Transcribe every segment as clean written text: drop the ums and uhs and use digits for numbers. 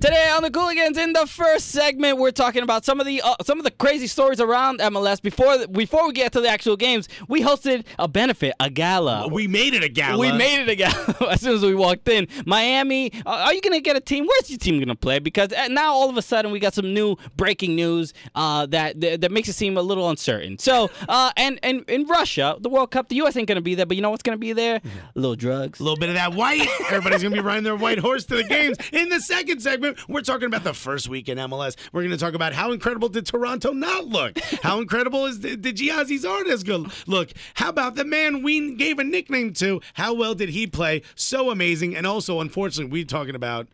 Today on the Cooligans, in the first segment, we're talking about some of the crazy stories around MLS. Before we get to the actual games, we hosted a benefit, a gala. We made it a gala. We made it a gala as soon as we walked in. Miami, are you going to get a team? Where's your team going to play? Because now all of a sudden we got some new breaking news that makes it seem a little uncertain. So, and in Russia, the World Cup, the U.S. ain't going to be there, but you know what's going to be there? A little drugs. A little bit of that white. Everybody's going to be riding their white horse to the games. In the second segment, we're talking about the first week in MLS. We're going to talk about how incredible did Toronto not look? How incredible did Giazzi's artist look? How about the man we gave a nickname to? How well did he play? So amazing. And also, unfortunately, we're talking about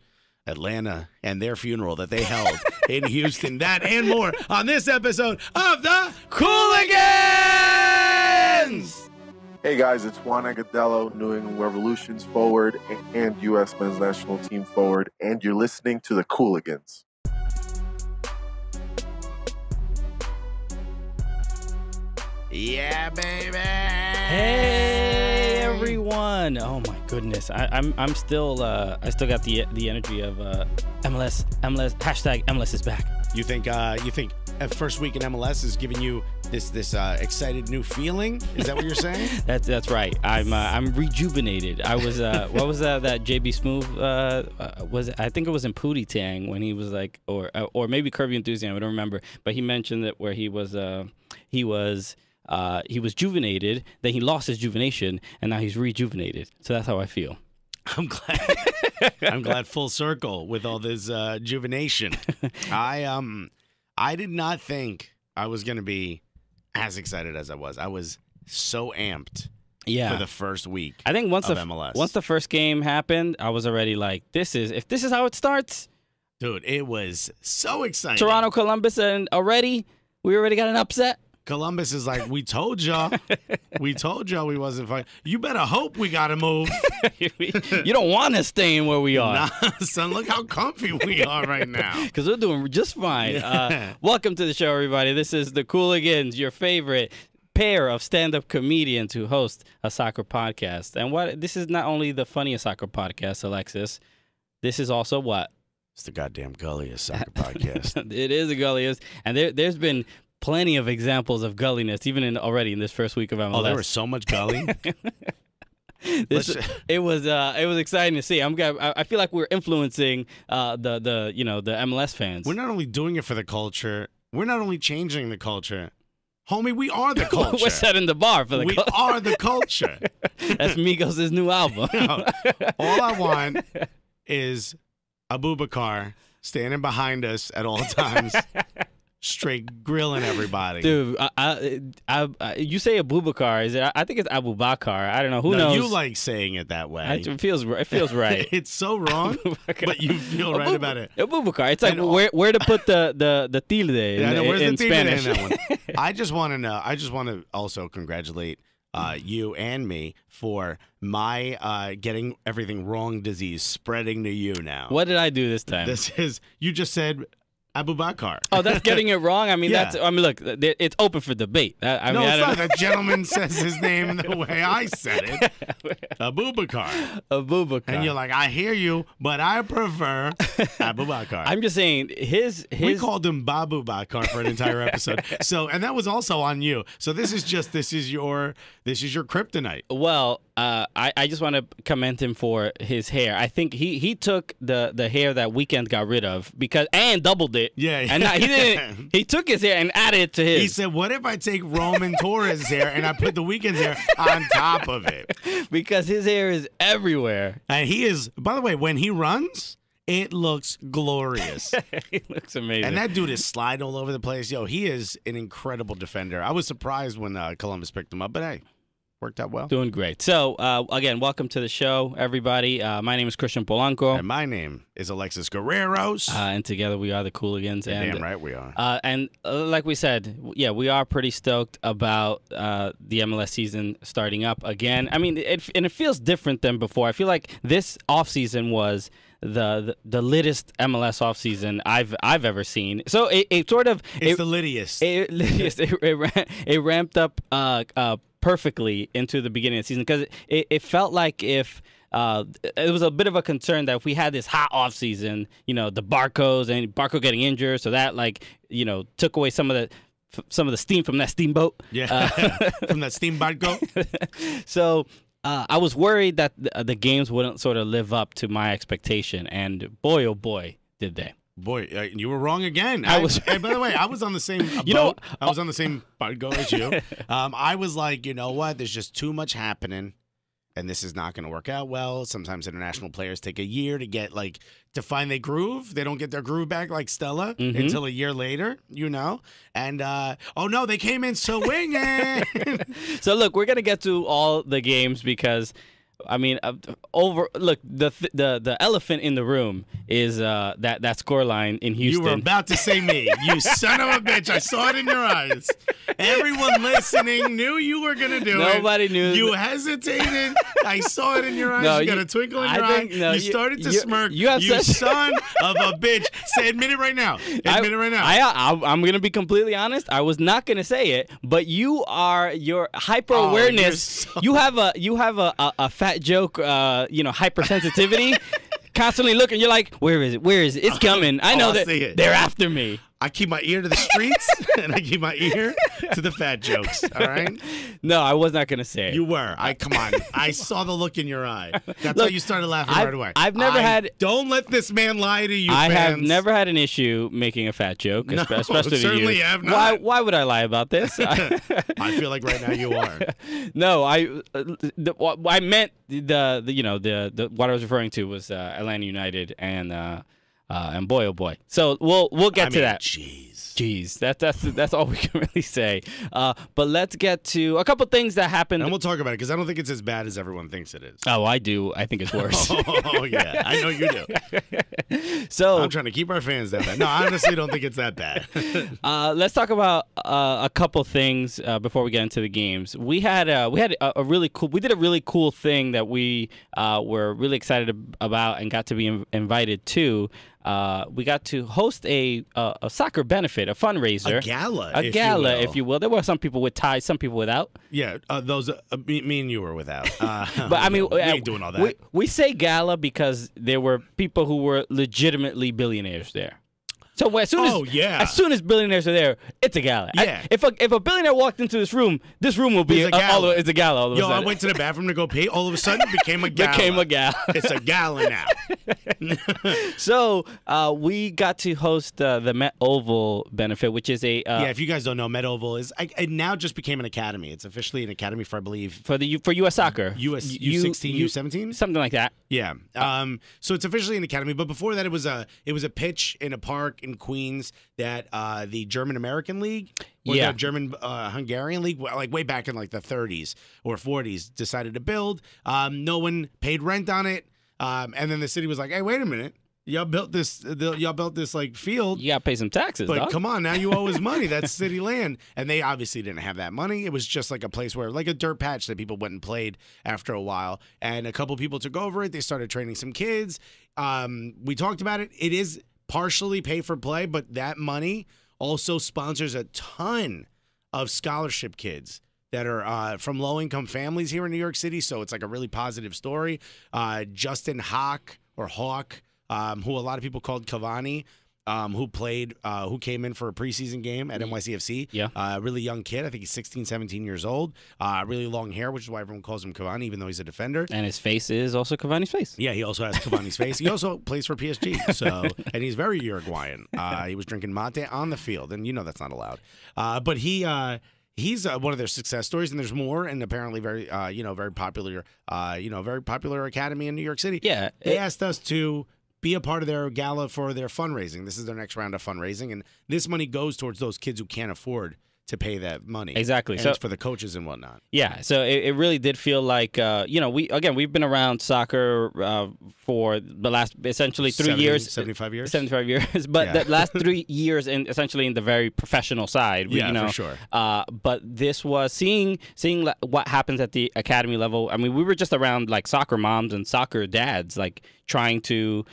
Atlanta and their funeral that they held in Houston. That and more on this episode of the Cooligans! Hey guys, it's Juan Agadello, New England Revolution's forward and U.S. men's national team forward, and you're listening to the Cooligans. Yeah, baby. Hey everyone! Oh my goodness, I'm still I still got the energy of MLS hashtag MLS is back. You think at first week in MLS is giving you this excited new feeling? Is that what you're saying? That's right. I'm rejuvenated. I was what was that JB Smoove was it? I think it was in Pootie Tang when he was like, or maybe Curb Your Enthusiasm, I don't remember, but he mentioned that where he was juvenated, then he lost his juvenation, and now he's rejuvenated. So that's how I feel. I'm glad. I'm glad full circle with all this juvenation. I did not think I was going to be as excited as I was. I was so amped for the first week. I think once MLS. Once the first game happened, I was already like, if this is how it starts. Dude, it was so exciting. Toronto, Columbus, and we already got an upset. Columbus is like, we told y'all. We told y'all we wasn't fine. You better hope we got to move. You don't want to stay in where we are. Nah, son, look how comfy we are right now. Because we're doing just fine. Yeah. Welcome to the show, everybody. This is the Cooligans, your favorite pair of stand-up comedians who host a soccer podcast. And this is not only the funniest soccer podcast, Alexis. This is also what? It's the goddamn gulliest soccer podcast. It is the gulliest. And there's been plenty of examples of gulliness, even already in this first week of MLS. Oh, there was so much gully. It was exciting to see. I feel like we're influencing the MLS fans. We're not only doing it for the culture. We're not only changing the culture. Homie, we are the culture. We're setting the bar for the culture. We are the culture. That's Migos' new album. All I want is Abubakar standing behind us at all times. Straight grilling everybody, dude. You say Abubakar? Is it? I think it's Abubakar. I don't know. Who knows? You like saying it that way. It feels right. It's so wrong, but you feel right about it. Abubakar. It's like where to put the tilde in Spanish. In that one? I just want to know. I just want to also congratulate you and me for my getting everything wrong disease spreading to you now. What did I do this time? You just said Abubakar. Oh, that's getting it wrong? I mean, look, it's open for debate. It's not. That gentleman says his name the way I said it. Abubakar. And you're like, I hear you, but I prefer Abubakar. I'm just saying, we called him Babubakar for an entire episode. And that was also on you. So this is your kryptonite. Well, I just want to commend him for his hair. I think he took the hair that Weeknd got rid of and doubled it. Yeah. And he didn't. He took his hair and added it to his. He said, "What if I take Roman Torres' hair and I put the Weeknd's hair on top of it?" Because his hair is everywhere. And he is. By the way, when he runs, it looks glorious. He looks amazing. And that dude is sliding all over the place. Yo, he is an incredible defender. I was surprised when Columbus picked him up, but hey. Worked out well. Doing great. So, again, welcome to the show, everybody. My name is Christian Polanco. And my name is Alexis Guerreros. And together we are the Cooligans. Damn right we are. And like we said, we are pretty stoked about the MLS season starting up again. I mean, it feels different than before. I feel like this offseason was the littest MLS offseason I've ever seen. So it sort of... It's the littiest. It ramped up perfectly into the beginning of the season because it felt like if it was a bit of a concern that if we had this hot off season, the Barcos and Barco getting injured, so that took away some of the steam from that steamboat. Yeah, from that steam Barco. So I was worried that the games wouldn't sort of live up to my expectation, and boy, oh boy, did they. Boy, you were wrong again. I was. Hey, by the way, I was on the same boat. I was on the same Barco as you. I was like, you know what? There's just too much happening, and this is not going to work out well. Sometimes international players take a year to find their groove. They don't get their groove back like Stella until a year later, And, oh, no, they came in swinging. So, look, we're going to get to all the games because, the elephant in the room is that scoreline in Houston. You were about to say me. You son of a bitch. I saw it in your eyes. Everyone listening knew you were going to do it. Nobody knew. You hesitated. I saw it in your eyes. No, you got a twinkle in your eye. You started to smirk. You son of a bitch. Admit it right now. Admit it right now. I'm going to be completely honest. I was not going to say it, but your hyper-awareness, you have a fat joke, hypersensitivity. Constantly looking, you're like, where is it? Where is it? It's coming. I know that they're after me. I keep my ear to the streets, and I keep my ear to the fat jokes, all right? No, I was not going to say it. You were. Come on. I saw the look in your eye. That's how you started laughing right away. I've never had... Don't let this man lie to you, I fans. have never had an issy making a fat joke, especially to certainly you. Have not. Why would I lie about this? I feel like right now you are. No, I meant what I was referring to was Atlanta United and boy, oh boy. So we'll get to that. Jeez, that's all we can really say. But let's get to a couple things that happened. And we'll talk about it because I don't think it's as bad as everyone thinks it is. Oh, I do. I think it's worse. Oh, yeah. I know you do. So I'm trying to keep our fans that bad. No, I honestly don't think it's that bad. Let's talk about a couple things before we get into the games. We did a really cool thing that we were really excited about and got to be invited to. We got to host a soccer benefit, a fundraiser. A gala, if you will. There were some people with ties, some people without. Yeah, those me and you were without. But we ain't doing all that. We say gala because there were people who were legitimately billionaires there. So as soon as billionaires are there, it's a gala. Yeah. If a billionaire walked into this room will be a gala. It's a gala all of a sudden. I went to the bathroom to go pee. All of a sudden, it became a gala. It's a gala now. So we got to host the Met Oval benefit, which is a if you guys don't know, Met Oval is it now just became an academy. It's officially an academy for I believe for U.S. soccer, U16, U17, something like that. Yeah. So it's officially an academy, but before that, it was a pitch in a park in Queens that the German American League or the German Hungarian League, like way back in like the 30s or 40s, decided to build. No one paid rent on it, and then the city was like, "Hey, wait a minute, y'all built this like field. You gotta pay some taxes, but dog. Come on, now you owe us money. That's city land." And they obviously didn't have that money. It was just like a place where, like a dirt patch that people went and played after a while. And a couple people took over it. They started training some kids. We talked about it. It is partially pay for play, but that money also sponsors a ton of scholarship kids that are from low-income families here in New York City, so it's like a really positive story. Justin Hawk, who a lot of people called Cavani, who came in for a preseason game at NYCFC. Yeah. Really young kid. I think he's 16, 17 years old. Really long hair, which is why everyone calls him Cavani, even though he's a defender. And his face is also Cavani's face. Yeah, he also has Cavani's face. He also plays for PSG. So, and he's very Uruguayan. He was drinking mate on the field, and that's not allowed. But he's one of their success stories, and there's more. And apparently, very popular, very popular academy in New York City. Yeah, they asked us to be a part of their gala for their fundraising. This is their next round of fundraising, and this money goes towards those kids who can't afford to pay that money. Exactly. And so it's for the coaches and whatnot. Yeah. So it really did feel like, we've been around soccer for the last essentially 3 years. 75 years? 75 years. But the last 3 years essentially in the very professional side. For sure. But this was seeing what happens at the academy level. I mean, we were just around like soccer moms and soccer dads, like trying to,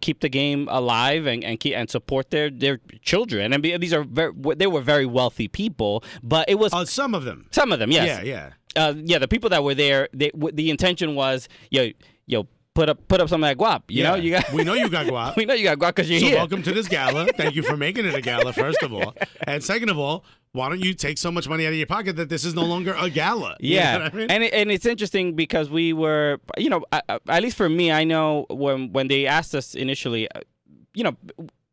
keep the game alive and support their children. And they were very wealthy people, but it was some of them. Some of them, yes. Yeah. Yeah, the people that were there, the intention was, put up some of that guap. You know, we know you got guap. We know you got guap because you're so here. Welcome to this gala. Thank you for making it a gala, first of all. And second of all, why don't you take so much money out of your pocket that this is no longer a gala? Yeah, you know what I mean? and it's interesting because we were, at least for me, I know when they asked us initially,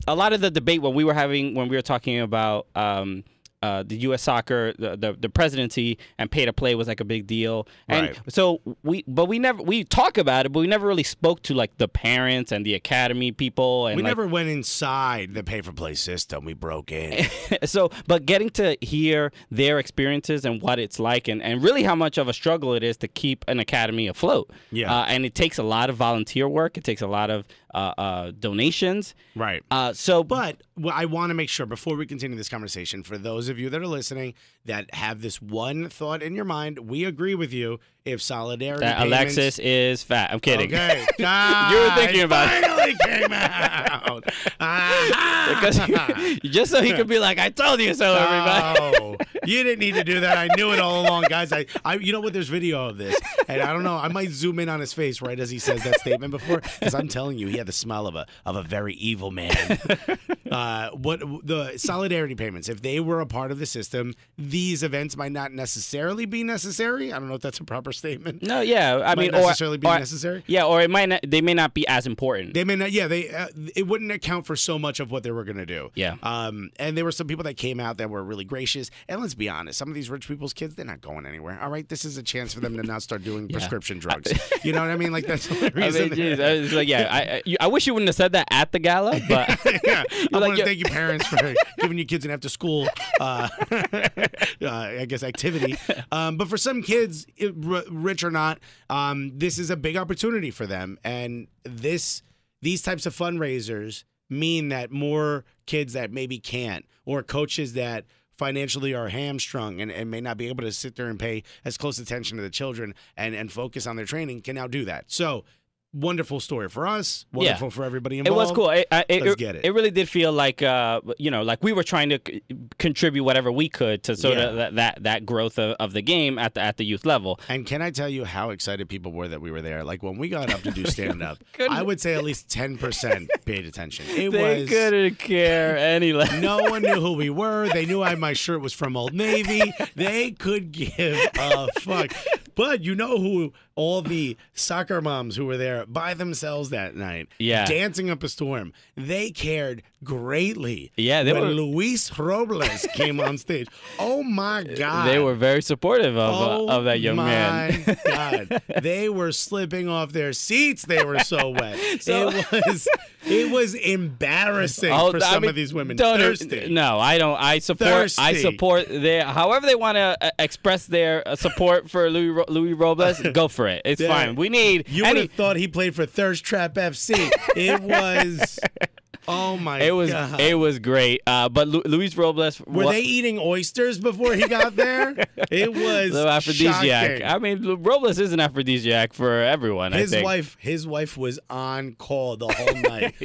a lot of the debate when we were talking about the U.S. soccer, the presidency and pay to play was like a big deal, and right. So we talk about it, but we never really spoke to like the parents and the academy people, and we never went inside the pay for play system. We broke in. So, but getting to hear their experiences and what it's like, and really how much of a struggle it is to keep an academy afloat. Yeah, and it takes a lot of volunteer work. It takes a lot of donations. Right. But I want to make sure before we continue this conversation, for those of you that are listening that have this one thought in your mind, we agree with you. If solidarity payments... Alexis is fat. I'm kidding. Okay. You were thinking about it. Finally came out. Because just so he could be like, I told you so, everybody. Oh, you didn't need to do that. I knew it all along, guys. You know what? There's video of this, and I don't know. I might zoom in on his face right as he says that statement before, because I'm telling you, he had the smell of a very evil man. What the solidarity payments? If they were a part of the system, these events might not necessarily be necessary. I don't know if that's a proper statement. No, yeah, I mean, necessarily be necessary. Yeah, or it might not. They may not be as important. They may not. Yeah, it wouldn't account for so much of what they were going to do. Yeah. And there were some people that came out that were really gracious. And let's be honest, some of these rich people's kids, they're not going anywhere. All right, this is a chance for them to not start doing prescription drugs. You know what I mean? Like that's the only reason. I mean, geez, like, I wish you wouldn't have said that at the gala, but yeah, I want to thank you, parents, for giving your kids an after-school, I guess, activity. But for some kids, rich or not, this is a big opportunity for them, and these types of fundraisers mean that more kids that maybe can't, or coaches that financially are hamstrung and may not be able to sit there and pay as close attention to the children and focus on their training can now do that. So wonderful story for us. Wonderful for everybody involved. It was cool. Let's get it. It really did feel like, like we were trying to contribute whatever we could to sort of that growth of the game at the youth level. And can I tell you how excited people were that we were there? Like when we got up to do stand up, I would say at least 10% paid attention. They couldn't care any less. No one knew who we were. They knew my shirt was from Old Navy. They could give a fuck. But you know who all the soccer moms who were there by themselves that night, dancing up a storm, they cared greatly. Yeah, when Luis Robles came on stage. Oh my God. They were very supportive of that young man. Oh my God. They were slipping off their seats. They were so wet. It was embarrassing for some of these women. Thirsty. No, I don't. I support their however they want to express their support for Luis Robles. Go for it. It's fine. We need. You would have thought he played for Thirst Trap FC. It was. Oh my God! It was great. But Luis Robles. Were they eating oysters before he got there? It was aphrodisiac. Shocking. I mean, Robles is an aphrodisiac for everyone. His wife was on call the whole night.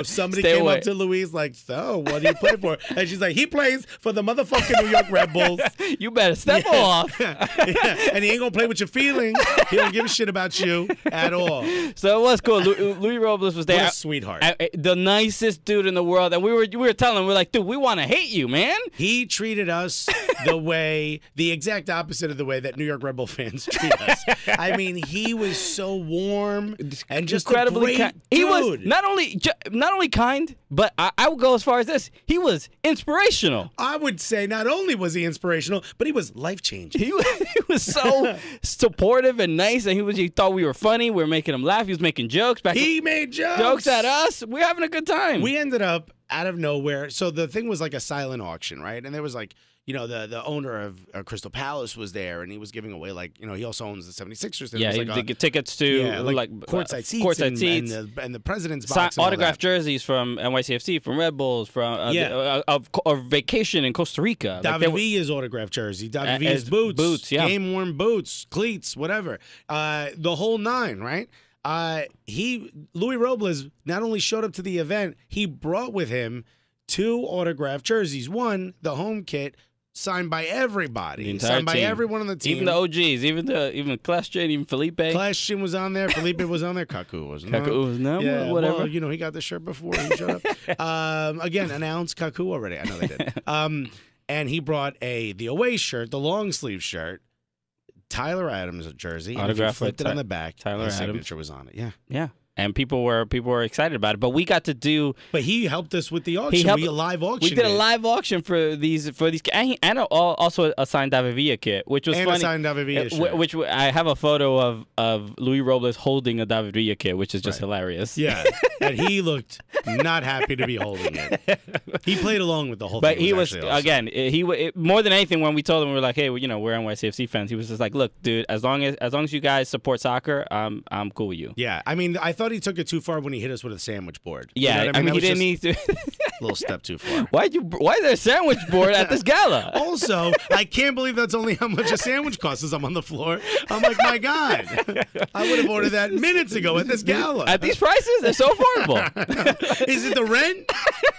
Somebody came up to Luis like, "So, what do you play for?" And she's like, "He plays for the motherfucking New York Red Bulls." You better step off. And he ain't gonna play with your feelings. He don't give a shit about you at all. So it was cool. Luis Robles was there. What a sweetheart. The nicest dude in the world, and we were telling him, we're like, dude, we want to hate you, man. He treated us the exact opposite of the way that New York Red Bull fans treat us. I mean, he was so warm and just incredibly kind. He was not only kind, but I would go as far as this. He was inspirational. I would say not only was he inspirational, but he was life-changing. He was so supportive and nice, and he thought we were funny. We were making him laugh. He was making jokes. He made jokes at us. We're having a good time. We ended up out of nowhere. So the thing was like a silent auction, right? And there was like, the owner of Crystal Palace was there, and he was giving away he also owns the 76ers. Yeah, he did get tickets to courtside seats, courtside seats, and the president's box, autographed jerseys from NYCFC, from Red Bulls, from of vacation in Costa Rica. David Villa's autographed jersey, David Villa's boots, game worn boots, cleats, whatever, the whole nine, right? Luis Robles not only showed up to the event, he brought with him 2 autographed jerseys. One, the home kit, signed by everybody. The entire signed by team. everyone on the team. Even the OGs, even Kleshin, even Felipe. Kleshin was on there. Felipe was on there. Kaku was not. Kaku was not. Yeah, Whatever. Well, he got the shirt before he showed up. Again, announced Kaku already. I know they did. And he brought the away shirt, the long sleeve shirt, Tyler Adams jersey. And if you flipped it on the back, Tyler his Adams signature was on it. Yeah. Yeah. And people were excited about it, but we got to do. But he helped us with the auction. We live auction. We did a live auction for these, and also a signed David Villa kit, which was and funny. A signed David Villa shirt. Which I have a photo of Luis Robles holding a David Villa kit, which is just hilarious. Yeah, and he looked not happy to be holding it. He played along with the whole thing. But he was again. More than anything, when we told him we were like, hey, we're NYCFC fans. He was just like, look, dude, as long as you guys support soccer, I'm cool with you. Yeah, I mean, I thought he took it too far when he hit us with a sandwich board. Yeah, you know I mean he didn't need to. A little step too far. Why is there a sandwich board at this gala? Also, I can't believe that's only how much a sandwich costs as I'm on the floor. I'm like, my God, I would have ordered that minutes ago at this gala. At these prices, they're so affordable. Is it the rent?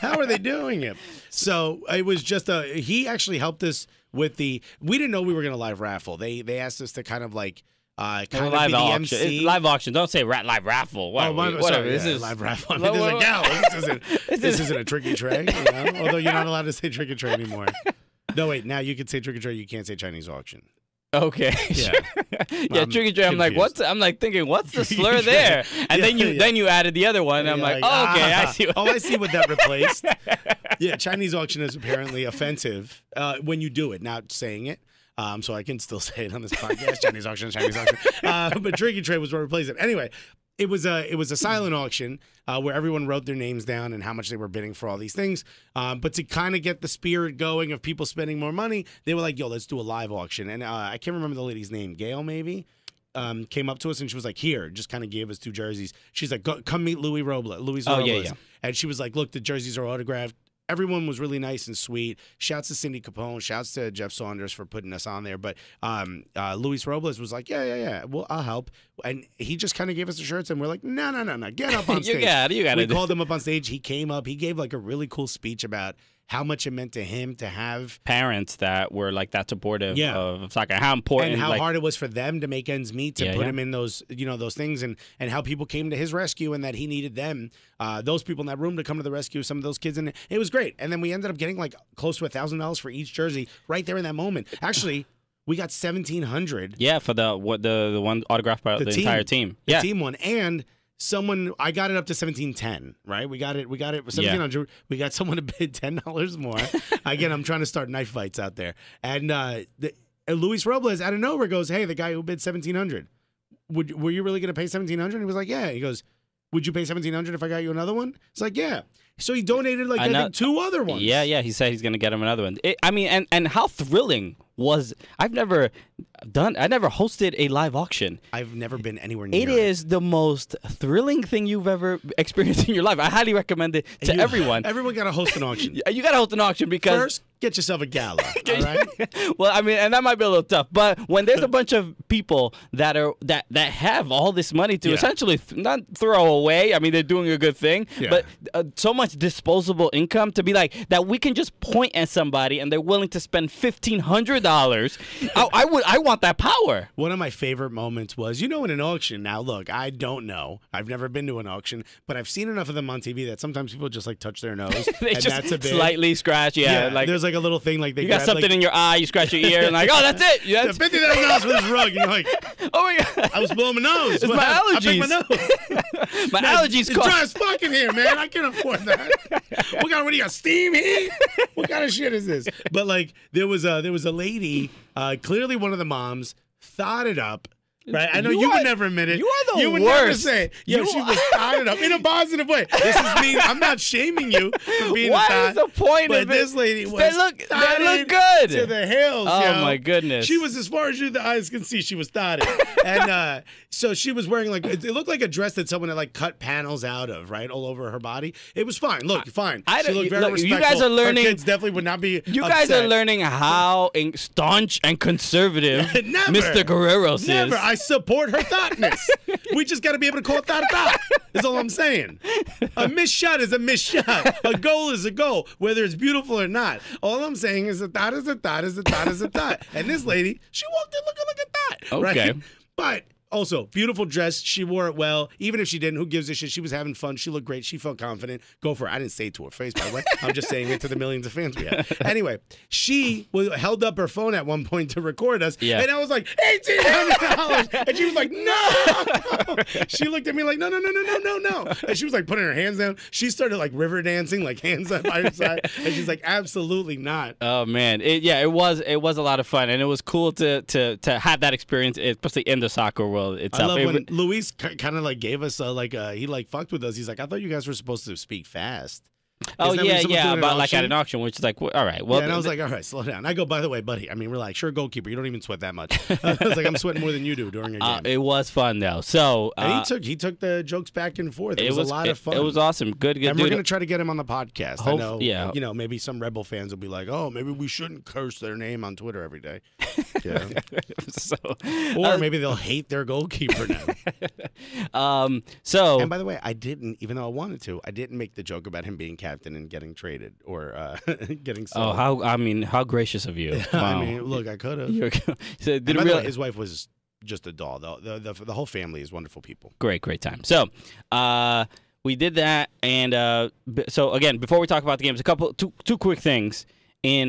How are they doing it? So it was just he actually helped us with we didn't know we were going to live raffle. They asked us to kind of like. Kind of live be the auction. MC. It's live auction. Don't say live raffle. Whatever. Sorry, This is live raffle. I mean, this is a gala. This isn't a tricky tray. Although you're not allowed to say tricky tray anymore. No, wait. Now you can say tricky tray. You can't say Chinese auction. Okay. Yeah. Yeah, tricky tray. I'm like, thinking, what's the slur there? And then you added the other one. And I'm like, oh, okay, I see. I see what that replaced. Yeah, Chinese auction is apparently offensive when you do it, not saying it. So I can still say it on this podcast. Chinese auction. But Tricky Tray was what replaced it. Anyway, it was a silent auction where everyone wrote their names down and how much they were bidding for all these things. But to kind of get the spirit going of people spending more money, they were like, yo, let's do a live auction. And I can't remember the lady's name. Gail, maybe? Came up to us and she was like, here, just kind of gave us 2 jerseys. She's like, come meet Luis Robles. Oh, yeah. And she was like, look, the jerseys are autographed. Everyone was really nice and sweet. Shouts to Cindy Capone. Shouts to Jeff Saunders for putting us on there. But Luis Robles was like, yeah. Well, I'll help. And he just kind of gave us the shirts, and we're like, no. Get up on stage. you got it. We called him up on stage. He came up. He gave like a really cool speech about how much it meant to him to have parents that were like that supportive of soccer. How important and how hard it was for them to make ends meet to put him in those those things, and how people came to his rescue and that he needed them, those people in that room, to come to the rescue of some of those kids, and it was great. And then we ended up getting like close to $1,000 for each jersey right there in that moment. Actually, we got $1,700. Yeah, for the one autographed by the entire team. The team one. And I got it up to 1710, right? We got it 1700. Yeah. We got someone to bid $10 more. Again, I'm trying to start knife fights out there. And Luis Robles out of nowhere goes, hey, the guy who bid 1700, were you really going to pay 1700? He was like, yeah. He goes, would you pay 1700 if I got you another one? It's like, yeah. So he donated I think 2 other ones. Yeah. He said he's going to get him another one. And how thrilling was I never hosted a live auction. I've never been anywhere near it. It is the most thrilling thing you've ever experienced in your life. I highly recommend it to everyone. Everyone got to host an auction. You got to host an auction because first, get yourself a gala, all right? Well, I mean, and that might be a little tough, but when there's a bunch of people that have all this money to essentially not throw away, I mean, they're doing a good thing, but so much disposable income to be like that we can just point at somebody and they're willing to spend $1,500. I want that power. One of my favorite moments was, in an auction. Now, look, I don't know. I've never been to an auction, but I've seen enough of them on TV that sometimes people just like touch their nose. They and just that's a bit slightly scratch. Yeah, like there's like a little thing like they you got something in your eye, you scratch your ear, and like, oh, that's it. $50,000 for this rug. And you're like, oh my God, I was blowing my nose. It's my allergies. I picked my nose. My allergies. It's dry as fuck in here, man. I can't afford that. What do you got? Steam heat? What kind of shit is this? But like, there was a lady. Clearly, one of the moms thought it up. Right, I know you would never admit it. You are the worst. You would never say, "Yo, she was thought it up" in a positive way. This is me. I'm not shaming you for being what thought. Is the point but of this lady was. They look good to the hills. Oh my goodness! She was as far as the eyes can see. She was thoughted, and so she was wearing like it looked like a dress that someone had like cut panels out of, right, all over her body. It was fine. Look, fine. She looked very respectful. You guys are learning. Her kids definitely would not be. You guys are learning how staunch and conservative Mr. Guerreros is. Never. I support her thoughtness. We just got to be able to call it thought. Is all I'm saying. A missed shot is a missed shot. A goal is a goal, whether it's beautiful or not. All I'm saying is a thought is a thought is a thought is a thought. And this lady, she walked in looking like a thought. Okay. Right? But also, beautiful dress. She wore it well. Even if she didn't, who gives a shit? She was having fun. She looked great. She felt confident. Go for it. I didn't say it to her face, by the way. I'm just saying it to the millions of fans we have. Anyway, she held up her phone at one point to record us. Yeah. And I was like, $1,800. And she was like, no. She looked at me like, no. And she was like putting her hands down. She started like river dancing, like hands up by her side. And she's like, absolutely not. Oh man, it was a lot of fun, and it was cool to have that experience, especially in the soccer world itself. I love when Luis kind of like gave us he like fucked with us. He's like, I thought you guys were supposed to speak fast. Oh Isn't that what you're supposed to do yeah, in an about like auction? at an auction, which is like, all right, well, Yeah, and I was like, all right, slow down. I go, by the way, buddy, I mean, relax. You're a goalkeeper. You don't even sweat that much. I was like, I'm sweating more than you do during a game. it was fun though. So and he took the jokes back and forth. It was a lot of fun. It was awesome. Good. And dude. we're gonna try to get him on the podcast. I know. Yeah. You know, maybe some Rebel fans will be like, oh, maybe we shouldn't curse their name on Twitter every day. Yeah. So, Or maybe they'll hate their goalkeeper now. So And by the way, I didn't, even though I wanted to, I didn't make the joke about him being captain and getting traded or getting sold. how gracious of you. Wow. I mean, look, I could have. So And by the way, his wife was just a doll. The whole family is wonderful people. Great time. So, we did that, and so again, before we talk about the games, two quick things in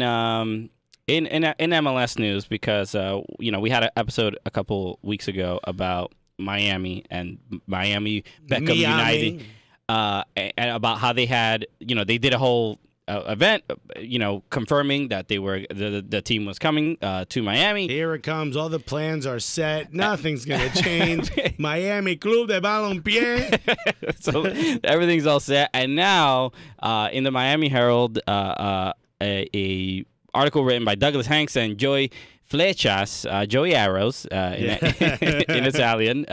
MLS news, because we had an episode a couple weeks ago about Miami and Miami Beckham United, and about how they had they did a whole event, confirming that they were the team was coming to Miami. Here it comes. All the plans are set. Nothing's gonna change. Miami Club de Balompié. So everything's all set, and now in the Miami Herald, a article written by Douglas Hanks and Joey Flechas, Joey Arrows in Italian.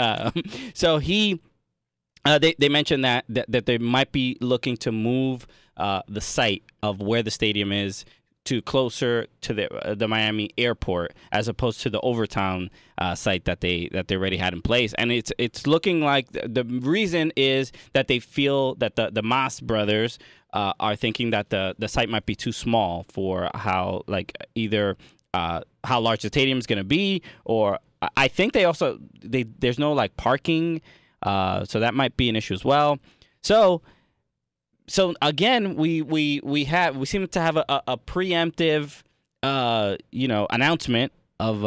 So they mentioned that they might be looking to move the site of where the stadium is to closer to the Miami airport, as opposed to the Overtown site that they already had in place. And it's looking like the reason is that they feel that the Mas brothers are thinking that the site might be too small for how how large the stadium is going to be, or I think there's no like parking, so that might be an issue as well. So again, we seem to have a preemptive announcement of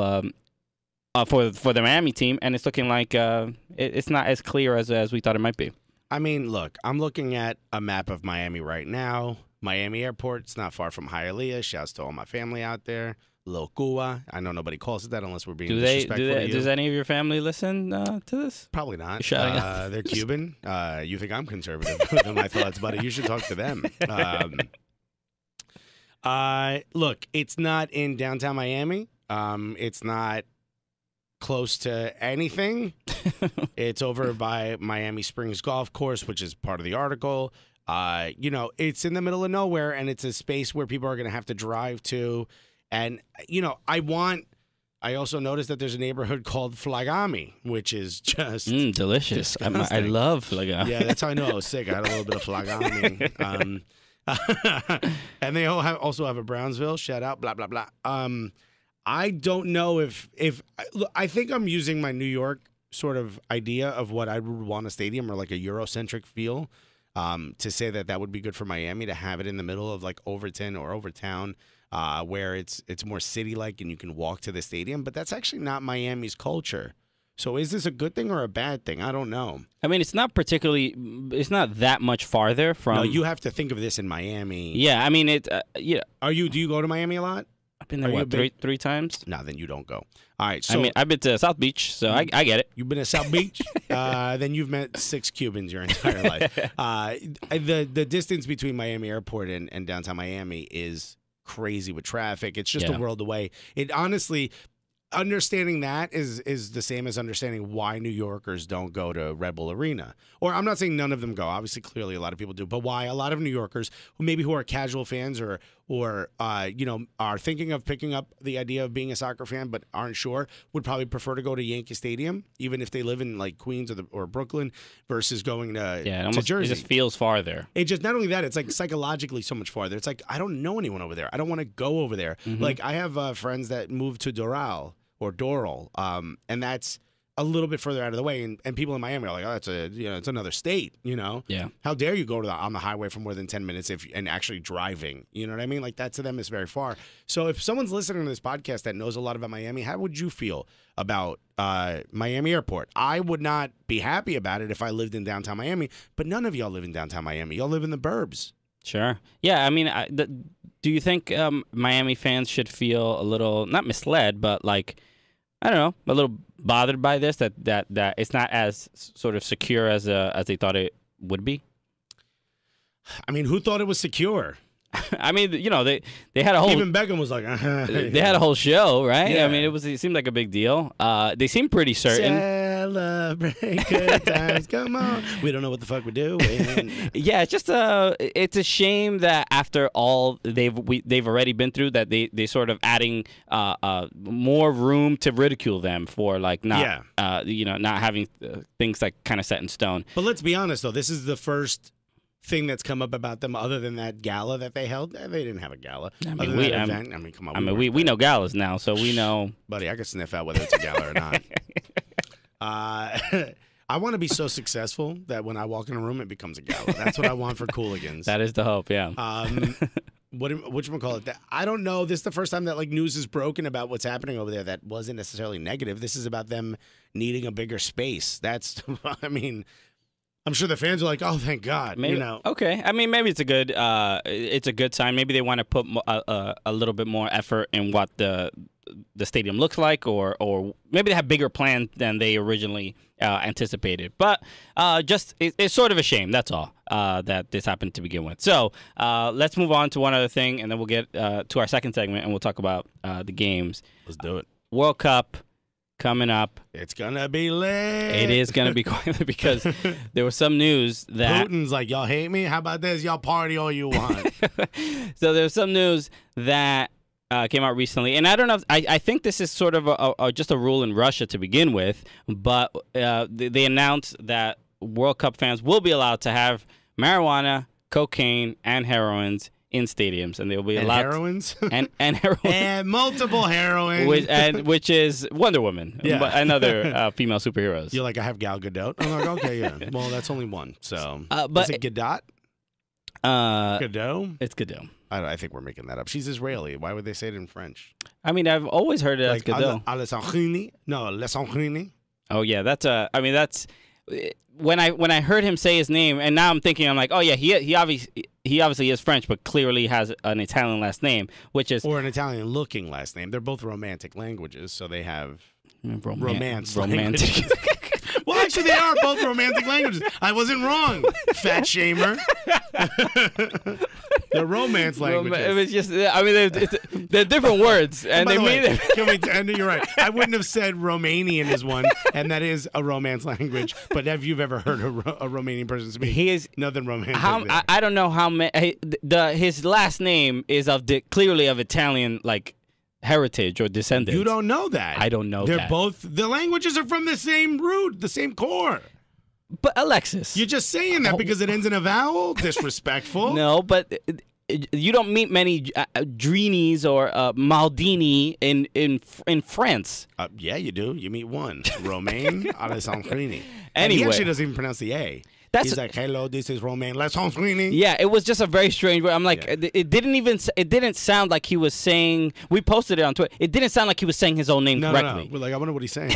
for the Miami team, and it's looking like it's not as clear as we thought it might be. I mean, look, I'm looking at a map of Miami right now. Miami Airport, it's not far from Hialeah. Shouts to all my family out there. Little Cuba. I know nobody calls it that unless we're being disrespectful to you. Does any of your family listen to this? Probably not. Shut They're Cuban. You think I'm conservative with my thoughts, buddy. You should talk to them. Look, it's not in downtown Miami. It's not close to anything. It's over by Miami Springs Golf Course, which is part of the article. It's in the middle of nowhere, and it's a space where people are going to have to drive to. And, I also noticed that there's a neighborhood called Flagami, which is just delicious. I love Flagami. Yeah, that's how I know I was sick. I had a little bit of Flagami. And they also have a Brownsville. Shout out, blah, blah, blah. I don't know if I think I'm using my New York sort of idea of what I would want a stadium, or like a Eurocentric feel, to say that would be good for Miami, to have it in the middle of like Overton or Overtown, where it's more city-like and you can walk to the stadium. But that's actually not Miami's culture. So is this a good thing or a bad thing? I don't know. I mean, it's not that much farther from. No, you have to think of this in Miami. Yeah, I mean, Do you go to Miami a lot? I've been there three times. No, then you don't go. All right. So I've been to South Beach, so I get it. You've been to South Beach? Then you've met 6 Cubans your entire life. The distance between Miami Airport and downtown Miami is crazy with traffic. It's just a world away. It honestly, understanding that is the same as understanding why New Yorkers don't go to Red Bull Arena. Or I'm not saying none of them go. Obviously, clearly a lot of people do. But why a lot of New Yorkers who are casual fans or or are thinking of picking up the idea of being a soccer fan but aren't sure, would probably prefer to go to Yankee Stadium, even if they live in like Queens or Brooklyn, versus going to Jersey. It just feels farther. It just, not only that, it's like psychologically so much farther. It's like, I don't know anyone over there. I don't want to go over there. Like, I have friends that moved to Doral, and that's a little bit further out of the way, and people in Miami are like, oh, it's another state, Yeah. How dare you go on the highway for more than 10 minutes and actually driving, you know what I mean? Like, that to them is very far. So if someone's listening to this podcast that knows a lot about Miami, how would you feel about Miami Airport? I would not be happy about it if I lived in downtown Miami, but none of y'all live in downtown Miami. Y'all live in the burbs. Sure. Yeah, I mean, do you think Miami fans should feel a little, not misled, but like, I don't know, a little bothered by this, that it's not as sort of secure as they thought it would be? I mean, who thought it was secure? I mean, they had a whole, even Beckham was like, they had a whole show, right? Yeah. I mean, it seemed like a big deal. They seemed pretty certain. Celebrate good times, come on. We don't know what the fuck we're doing. Yeah, it's just it's a shame that after all they've already been through, that they sort of adding more room to ridicule them for like not not having things like kind of set in stone. But let's be honest though, this is the first thing that's come up about them other than that gala that they held. They didn't have a gala. I mean, come on. I mean, we know galas now, so we know. Buddy, I can sniff out whether it's a gala or not. I want to be so successful that when I walk in a room, it becomes a gala. That's what I want for Cooligans. That is the hope, yeah. Whatchamacallit? I don't know. This is the first time that like news is broken about what's happening over there that wasn't necessarily negative. This is about them needing a bigger space. That's, I mean, I'm sure the fans are like, oh, thank God. Maybe, okay. I mean, maybe it's a good sign. Maybe they want to put a little bit more effort in what the stadium looks like, or maybe they have bigger plans than they originally anticipated. But it's sort of a shame, that's all, that this happened to begin with. So let's move on to one other thing, and then we'll get to our second segment, and we'll talk about the games. Let's do it. World Cup coming up. It's gonna be lit. It is gonna be quite lit because there was some news that Putin's like, y'all hate me? How about this? Y'all party all you want. So there was some news that came out recently, and I don't know. I think this is sort of just a rule in Russia to begin with, but they announced that World Cup fans will be allowed to have marijuana, cocaine, and heroines in stadiums, and they'll be allowed heroines and heroines and multiple heroines, which is Wonder Woman, and other female superheroes. You're like, I have Gal Gadot. I'm like, okay, yeah. Well, that's only one. So, but is it Gadot? Gadot? It's Gadot. I think we're making that up. She's Israeli. Why would they say it in French? I mean, I've always heard it like as Gadot. Alessandrini? No, Alessandrini. Oh yeah, that's when I heard him say his name, and now I'm thinking, I'm like, oh yeah, he obviously is French, but clearly has an Italian last name, or an Italian-looking last name. They're both romantic languages, so they have romantic. Well, actually, they are both romantic languages. I wasn't wrong, fat shamer. They're romance languages. It was just, I mean, they're different words, and they mean it. And you're right. I wouldn't have said Romanian is one, and that is a romance language. But have you ever heard a Romanian person speak? He is nothing romantic. I don't know how many. His last name is clearly of Italian, like, heritage or descendants. You don't know that. I don't know They're that. both, the languages are from the same root, the same core. But Alexis, you're just saying that because it ends in a vowel? Disrespectful. No, but you don't meet many Drinis or Maldini in France. Yeah, you do. You meet one. Romain Alessandrini. Anyway. He actually doesn't even pronounce the A. He's like, hello, this is Romain Alessandrini. Yeah, it was just a very strange word. I'm like, it didn't sound like he was saying, we posted it on Twitter, it didn't sound like he was saying his own name correctly. No. We're like, I wonder what he's saying.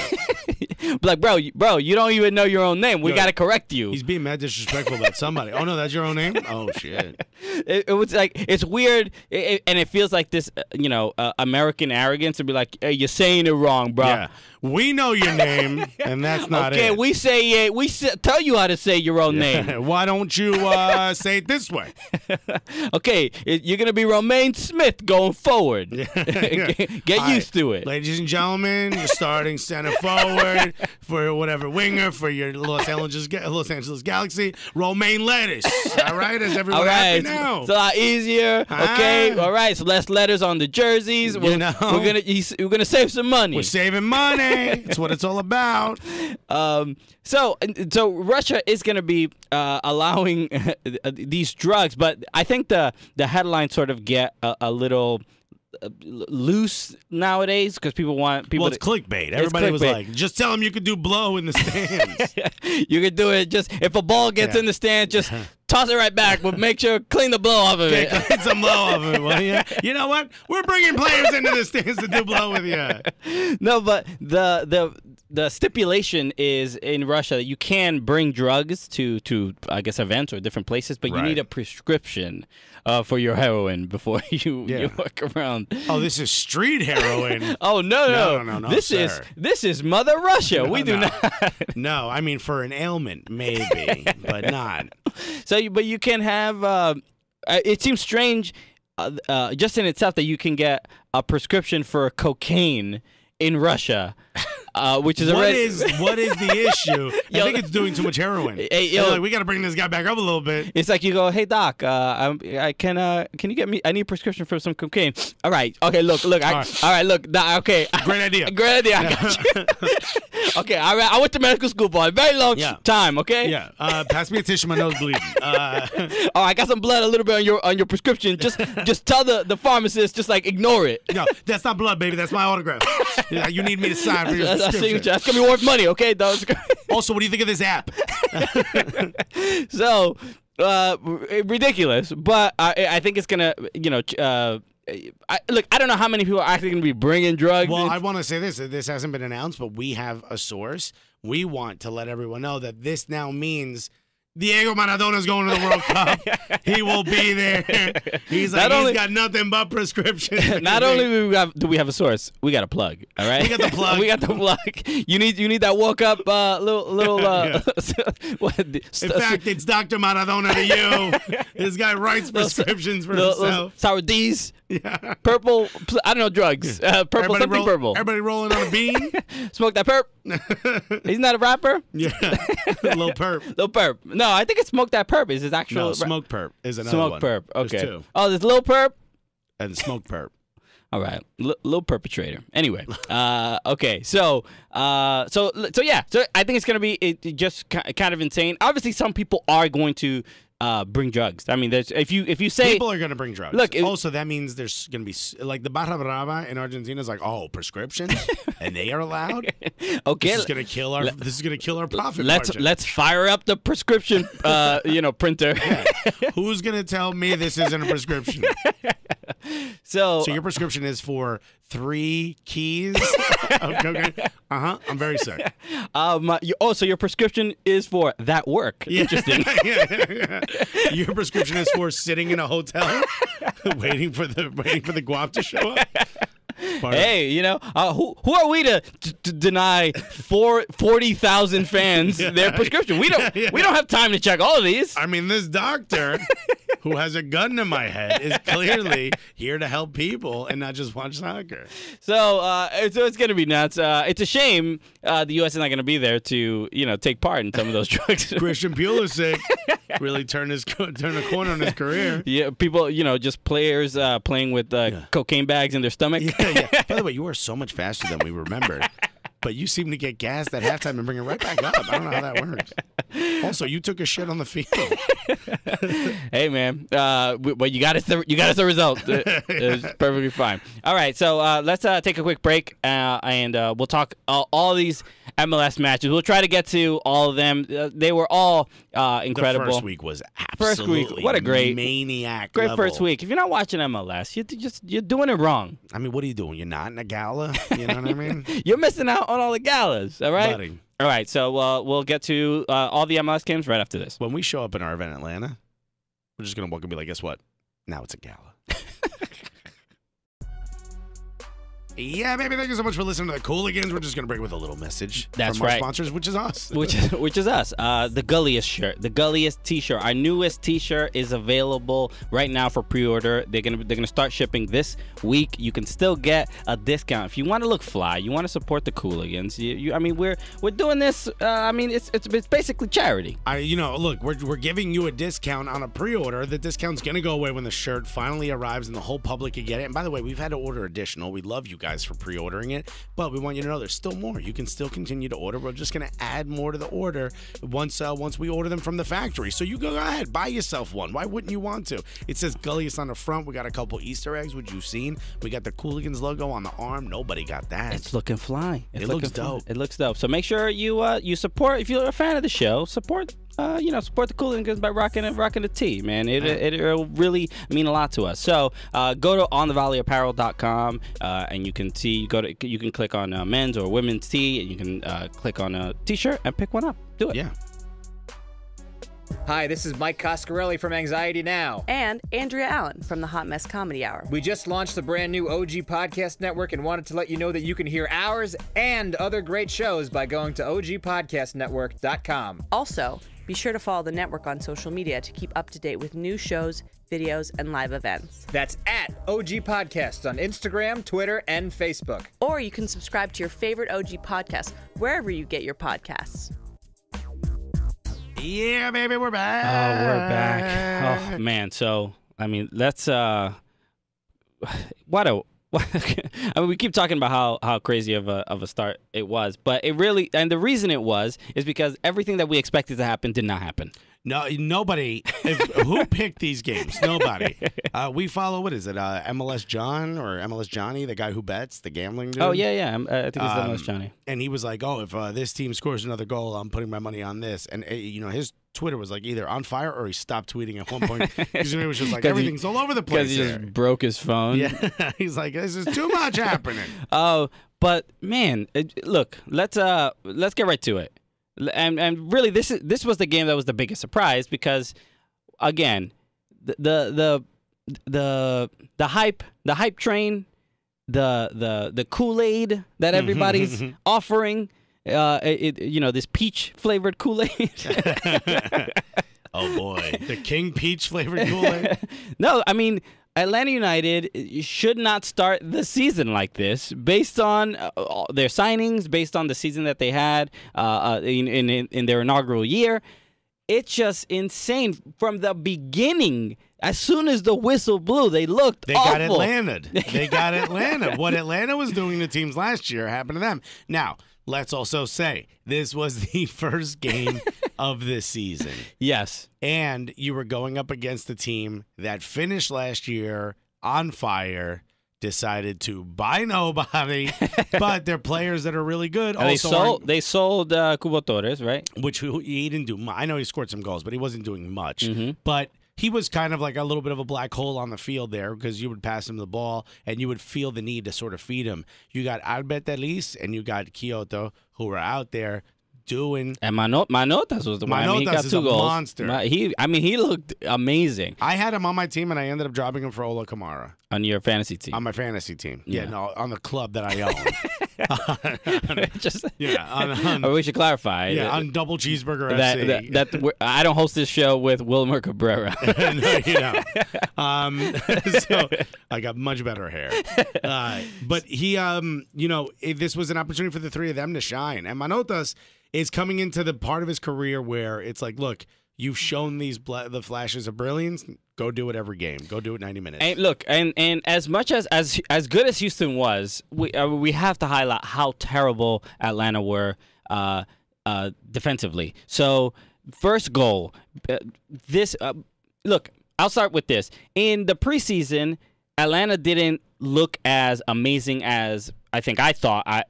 Like, bro, you don't even know your own name. We got to correct you. He's being mad disrespectful about somebody. Oh, no, that's your own name? Oh, shit. It was like, it's weird, and it feels like this, American arrogance to be like, hey, you're saying it wrong, bro. Yeah. We know your name, and that's not it. Okay, we say it. We tell you how to say your own name. Why don't you say it this way? Okay, you're going to be Romain Smith going forward. Get used to it. Ladies and gentlemen, you're starting center forward. right? For whatever winger for your Los Angeles Galaxy, romaine lettuce. All right, is everyone happy now? It's a lot easier. Okay, all right. So less letters on the jerseys. We're gonna save some money. We're saving money. That's what it's all about. So Russia is going to be allowing these drugs, but I think the headlines sort of get a little loose nowadays because people want people. Well, it's clickbait. Everybody was like, "Just tell them you could do blow in the stands. You could do it. Just if a ball gets in the stand, just toss it right back, but make sure clean the blow off of it. Clean some blow off of it, will you? You know what? We're bringing players into the stands to do blow with you. No, but the stipulation is in Russia that you can bring drugs to I guess events or different places, but you need a prescription for your heroin before you walk around. Oh, this is street heroin. Oh no. This is Mother Russia. We do not. No, I mean for an ailment maybe, but not. So, but you can have. It seems strange, just in itself, that you can get a prescription for cocaine in Russia, which is what is the issue? I think it's doing too much heroin. Hey, like, we got to bring this guy back up a little bit. It's like you go, hey doc, can you get me? I need a prescription for some cocaine. All right, okay, look, all right, look, doc, okay, great idea, I got you. Okay, all right, I went to medical school for a very long time. Okay, pass me a tissue, my nose bleeding. Oh, I got some blood a little bit on your prescription. Just tell the pharmacist, just like ignore it. No, that's not blood, baby. That's my autograph. You need me to sign for your prescription. That's gonna be worth money, okay, dog? Also, what do you think of this app? So, ridiculous, but I think it's gonna, look, I don't know how many people are actually gonna be bringing drugs. Well, I want to say this. This hasn't been announced, but we have a source. We want to let everyone know that this now means Diego Maradona's going to the World Cup. He will be there. He's like, he's got nothing but prescriptions. Not only do we have a source, we got a plug. All right, we got the plug. We got the plug. You need that World Cup little. In fact, it's Dr. Maradona to you. This guy writes prescriptions for himself. Sour D's. Yeah. Purple. I don't know drugs. Purple. Purple. Everybody rolling on a bean. Smoke that perp. Isn't that a rapper? Yeah. Lil Perp. Lil Perp. No, I think it's Smoke That Perp. Is his actual? No, Smoke Perp is another one. Smoke Perp. Okay. There's two. Oh, there's Lil Perp and Smoke Perp. All right, little perpetrator. Anyway, okay, so yeah, so I think it's gonna be just kind of insane. Obviously, some people are going to bring drugs. I mean, there's if you say people are going to bring drugs. Look, also that means there's going to be like the Barra Brava in Argentina is like, oh, prescriptions, and they are allowed. Okay, this is going to kill our profit. Let's fire up the prescription, printer. Yeah. Who's going to tell me this isn't a prescription? So your prescription is for 3 keys of cocaine? I'm very sick. So your prescription is for that work. Yeah. Interesting. Yeah. Your prescription is for sitting in a hotel waiting for the guap to show up. Hey, who are we to deny 40,000 fans their prescription? We don't have time to check all of these. I mean, this doctor who has a gun to my head is clearly here to help people and not just watch soccer. So it's going to be nuts. It's a shame the U.S. is not going to be there to take part in some of those drugs. Christian Pulisic really turned a corner on his career. Yeah, people, just players playing with cocaine bags in their stomach. Yeah. By the way, you are so much faster than we remembered. But you seem to get gassed at halftime and bring it right back up. I don't know how that works. Also, you took a shit on the field. Hey, man. But you got us the result. It was perfectly fine. All right, so let's take a quick break, and we'll talk all these MLS matches. We'll try to get to all of them. They were all incredible. The first week was absolutely what a great maniac. Great level. First week. If you're not watching MLS, you're doing it wrong. I mean, what are you doing? You're not in a gala. You know what I mean? You're missing out on all the galas. All right. Buddy. All right. So we'll get to all the MLS games right after this. When we show up in our event in Atlanta, we're just gonna walk and be like, guess what? Now it's a gala. Yeah, baby, thank you so much for listening to the Cooligans. We're just going to break with a little message from our sponsors, which is us. Which is us. The Gulliest shirt. The Gulliest t-shirt. Our newest t-shirt is available right now for pre-order. They're gonna start shipping this week. You can still get a discount. If you want to look fly, you want to support the Cooligans. I mean, we're doing this. I mean, it's basically charity. Look, we're giving you a discount on a pre-order. The discount's going to go away when the shirt finally arrives and the whole public can get it. And by the way, we've had to order additional. We love you guys for pre-ordering it, but we want you to know there's still more. You can still continue to order. We're just going to add more to the order once we order them from the factory. So you go ahead, buy yourself one. Why wouldn't you want to? It says Gulliest on the front. We got a couple Easter eggs, which you've seen. We got the Cooligans logo on the arm. Nobody got that. It's looking fly. It looks dope. It looks dope. So make sure you support. If you're a fan of the show, support the Cooligans by rocking the tee, man. It'll really mean a lot to us. So go to onthevalleyapparel.com and you can see. You can click on men's or women's tee, and you can click on a t-shirt and pick one up. Do it. Yeah. Hi, this is Mike Coscarelli from Anxiety Now. And Andrea Allen from the Hot Mess Comedy Hour. We just launched the brand new OG Podcast Network and wanted to let you know that you can hear ours and other great shows by going to ogpodcastnetwork.com. Also, be sure to follow the network on social media to keep up to date with new shows, videos, and live events. That's at OG Podcasts on Instagram, Twitter, and Facebook. Or you can subscribe to your favorite OG podcast wherever you get your podcasts. Yeah, baby, we're back. Oh, we're back. Oh, man. So, I mean, let's I mean, we keep talking about how crazy of a start it was, but it really, and the reason it was is because everything that we expected to happen did not happen. No, nobody. Who picked these games? Nobody. We follow, what is it, MLS John or MLS Johnny, the guy who bets, the gambling dude? Oh, yeah. I think it's MLS Johnny. And he was like, oh, if this team scores another goal, I'm putting my money on this. And, his Twitter was like either on fire or he stopped tweeting at one point. Because it was just like, everything's all over the place. Because he just broke his phone. Yeah. He's like, this is too much happening. Oh, but, man, look, let's get right to it. And really, this was the game that was the biggest surprise because, again, the hype train, the Kool-Aid that everybody's offering, this peach flavored Kool-Aid. Oh boy, the King Peach flavored Kool-Aid. No, I mean, Atlanta United should not start the season like this based on their signings, based on the season that they had in their inaugural year. It's just insane. From the beginning, as soon as the whistle blew, they looked awful. Got Atlana'd. They got Atlanta. What Atlanta was doing to teams last year happened to them. Now, let's also say this was the first game of the season. Yes. And you were going up against a team that finished last year on fire, decided to buy nobody, but they're players that are really good. They sold Cubo Torres, right? Which he didn't do much. I know he scored some goals, but he wasn't doing much. Mm-hmm. But he was kind of like a little bit of a black hole on the field there because you would pass him the ball and you would feel the need to sort of feed him. You got Albert Ellis and you got Kyoto who were out there doing. And Manotas was the one. Manotas he got is 2 a goals. monster. He looked amazing. I had him on my team and I ended up dropping him for Ola Kamara. On your fantasy team? On my fantasy team. Yeah, no, on the club that I own. We should clarify. Yeah, on Double Cheeseburger FC. That I don't host this show with Wilmer Cabrera. No, you don't. So I got much better hair. But he, this was an opportunity for the three of them to shine. And Manotas is coming into the part of his career where it's like, look, you've shown the flashes of brilliance. Go do it every game. Go do it 90 minutes. And look, and as much as good as Houston was, we have to highlight how terrible Atlanta were defensively. So first goal, look, I'll start with this. In the preseason, Atlanta didn't look as amazing as I thought I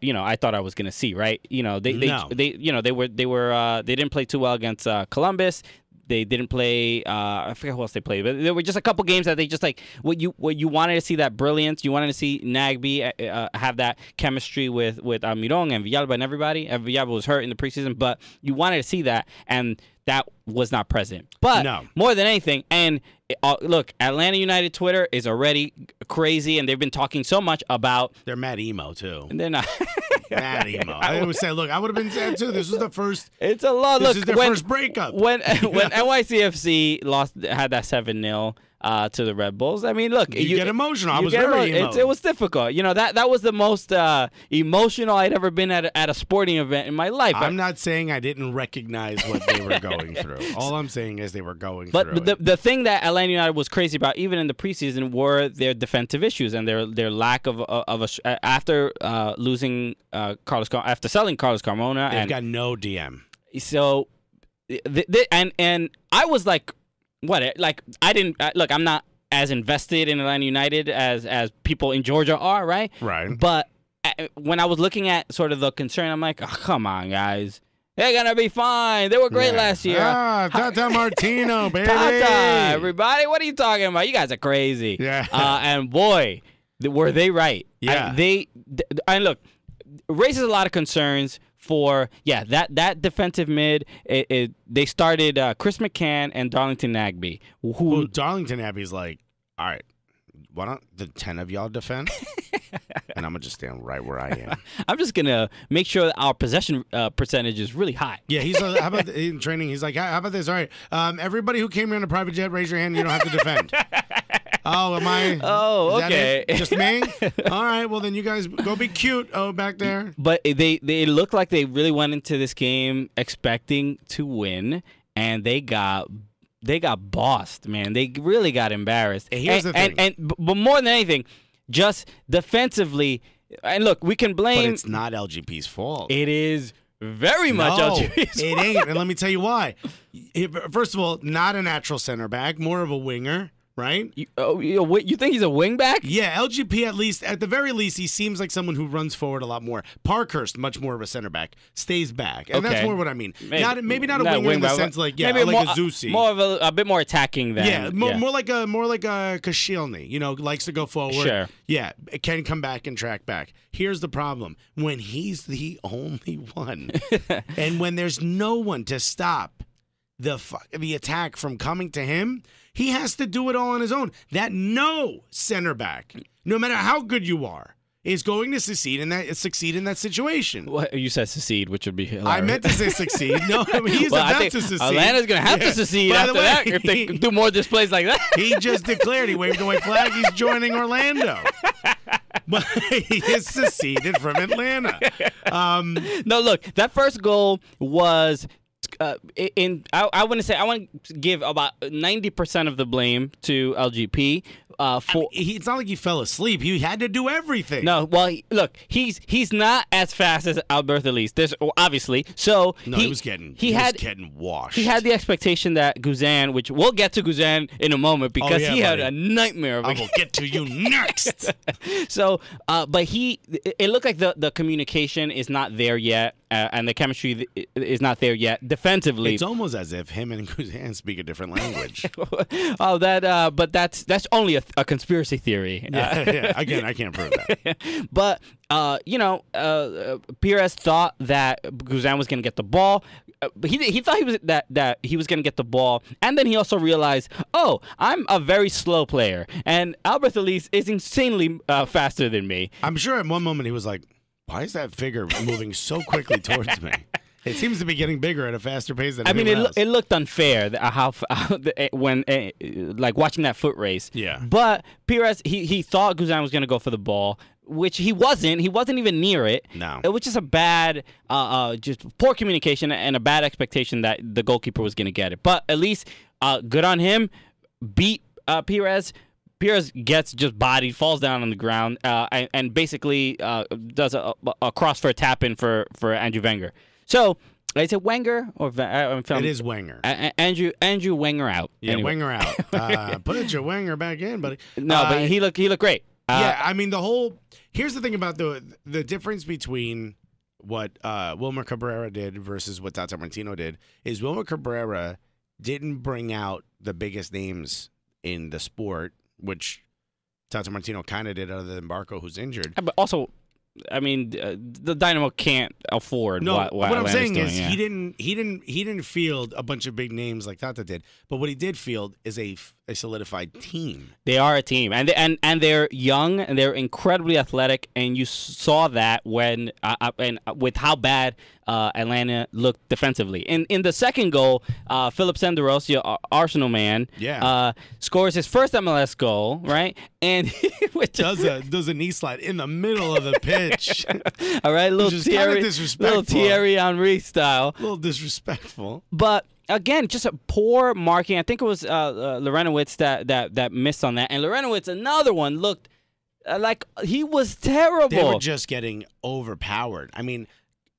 was gonna see. Right? They didn't play too well against Columbus. They didn't play. I forget who else they played, but there were just a couple games that they just like what you wanted to see, that brilliance. You wanted to see Nagbe have that chemistry with Almiron and Villalba and everybody. And Villalba was hurt in the preseason, but you wanted to see that, and that was not present. But more than anything, and look, Atlanta United Twitter is already crazy, and they've been talking so much about. They're mad emo too. And they're not. Mad emo. I always say, look, I would have been sad too. This was the first. It's a lot. This is their first breakup. When NYCFC had that 7-0 to the Red Bulls. I mean, look, you get emotional. I was very emo. It was difficult. You know, that was the most emotional I'd ever been at a sporting event in my life. I'm not saying I didn't recognize what they were going through. All I'm saying is they were going through it. But the thing that Atlanta United was crazy about, even in the preseason, were their defensive issues and their lack of after losing after selling Carlos Carmona. They've got no DM. So, and I was like, what? Like, I didn't look. I'm not as invested in Atlanta United as people in Georgia are, right? Right. But when I was looking at sort of the concern, I'm like, oh, come on, guys. They're going to be fine. They were great last year. Tata Martino, baby. Tata, everybody. What are you talking about? You guys are crazy. Yeah. And boy, were they right. Yeah. And look, raises a lot of concerns for, that defensive mid. They started Chris McCann and Darlington Nagbe. Who Darlington Nagbe's like, all right, why don't the 10 of y'all defend? And I'm going to just stand right where I am. I'm just going to make sure that our possession percentage is really high. Yeah, he's like, how about in training? He's like, how about this? All right, everybody who came here in a private jet, raise your hand. You don't have to defend. Oh, am I? Oh, is okay. That it? Just me? All right, well, then you guys go be cute. Oh, back there. But they looked like they really went into this game expecting to win, and they got bossed, man. They really got embarrassed. Here's the thing. But more than anything, just defensively, and look, we can blame. But it's not LGP's fault. It is very much LGP's fault. It ain't, and let me tell you why. First of all, not a natural center back, more of a winger. Right? You think he's a wingback? Yeah, LGP at the very least, he seems like someone who runs forward a lot more. Parkhurst, much more of a center back, stays back, and that's more what I mean. Maybe not a winger in the sense like maybe like a Zusi, more of a bit more attacking than more like a Kashilny. You know, likes to go forward. Sure. Yeah, can come back and track back. Here's the problem: when he's the only one, and when there's no one to stop the attack from coming to him. He has to do it all on his own. That no center back, no matter how good you are, is going to succeed in that situation. Well, you said secede, which would be hilarious. I meant to say succeed. No, I mean, he's about to secede. Atlanta's going to have to secede after that if they do more displays like that. He just declared, he waved a white flag, he's joining Orlando. But he has seceded from Atlanta. No, look, that first goal was... I want to give about 90% of the blame to LGP. It's not like he fell asleep. He had to do everything. No, well, look, he's not as fast as Alberth Elise. There's obviously so. No, he was getting washed. He had the expectation that Guzan, which we'll get to Guzan in a moment because he had a nightmare of I will get to you next. So, but it looked like the communication is not there yet, and the chemistry is not there yet defensively. It's almost as if him and Guzan speak a different language. But that's only a conspiracy theory. Yeah. Again, I can't prove that. But Pires thought that Guzan was going to get the ball. He thought he was going to get the ball, and then he also realized, oh, I'm a very slow player, and Alberth Elise is insanely faster than me. I'm sure at one moment he was like, why is that figure moving so quickly towards me? It seems to be getting bigger at a faster pace than it looked unfair when like watching that foot race. Yeah. But Pires, he thought Guzan was going to go for the ball, which he wasn't. He wasn't even near it. No. It was just a bad, just poor communication and a bad expectation that the goalkeeper was going to get it. But at least good on him. Beat Pires. Pires gets just bodied, falls down on the ground, and basically does a cross for a tap-in for Andrew Wenger. So, is it Wenger or it is Wenger? Andrew Wenger out. Yeah, anyway. Wenger out. Put your Wenger back in, buddy. No, but he looked great. Yeah, I mean here's the thing about the difference between what Wilmer Cabrera did versus what Tata Martino did is Wilmer Cabrera didn't bring out the biggest names in the sport, which Tata Martino kind of did, other than Barco, who's injured. But also, I mean, the Dynamo can't afford. No, what I'm saying doing, is he didn't field a bunch of big names like Tata did. But what he did field is a solidified team. They are a team, and they're young and they're incredibly athletic. And you saw that when and with how bad Atlanta looked defensively. In the second goal, Philip Senderos, Arsenal man, scores his first MLS goal, right? And does a knee slide in the middle of the pitch. All right, little Thierry Henry style, a little disrespectful, but. Again, just a poor marking. I think it was Lorenowitz that missed on that. And Lorenowitz, another one, looked like he was terrible. They were just getting overpowered. I mean,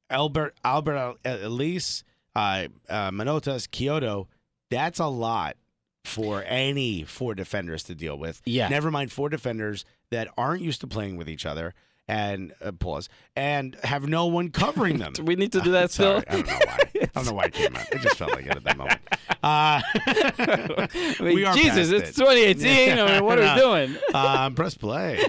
Albert Elise, Manotas, Kyoto, that's a lot for any four defenders to deal with. Yeah. Never mind four defenders that aren't used to playing with each other. And and have no one covering them. We need to do that still. Sorry, I don't know why. I don't know why it came out. It just felt like it at that moment. I mean, we are Jesus, it's 2018. I mean, what are we doing? Press play.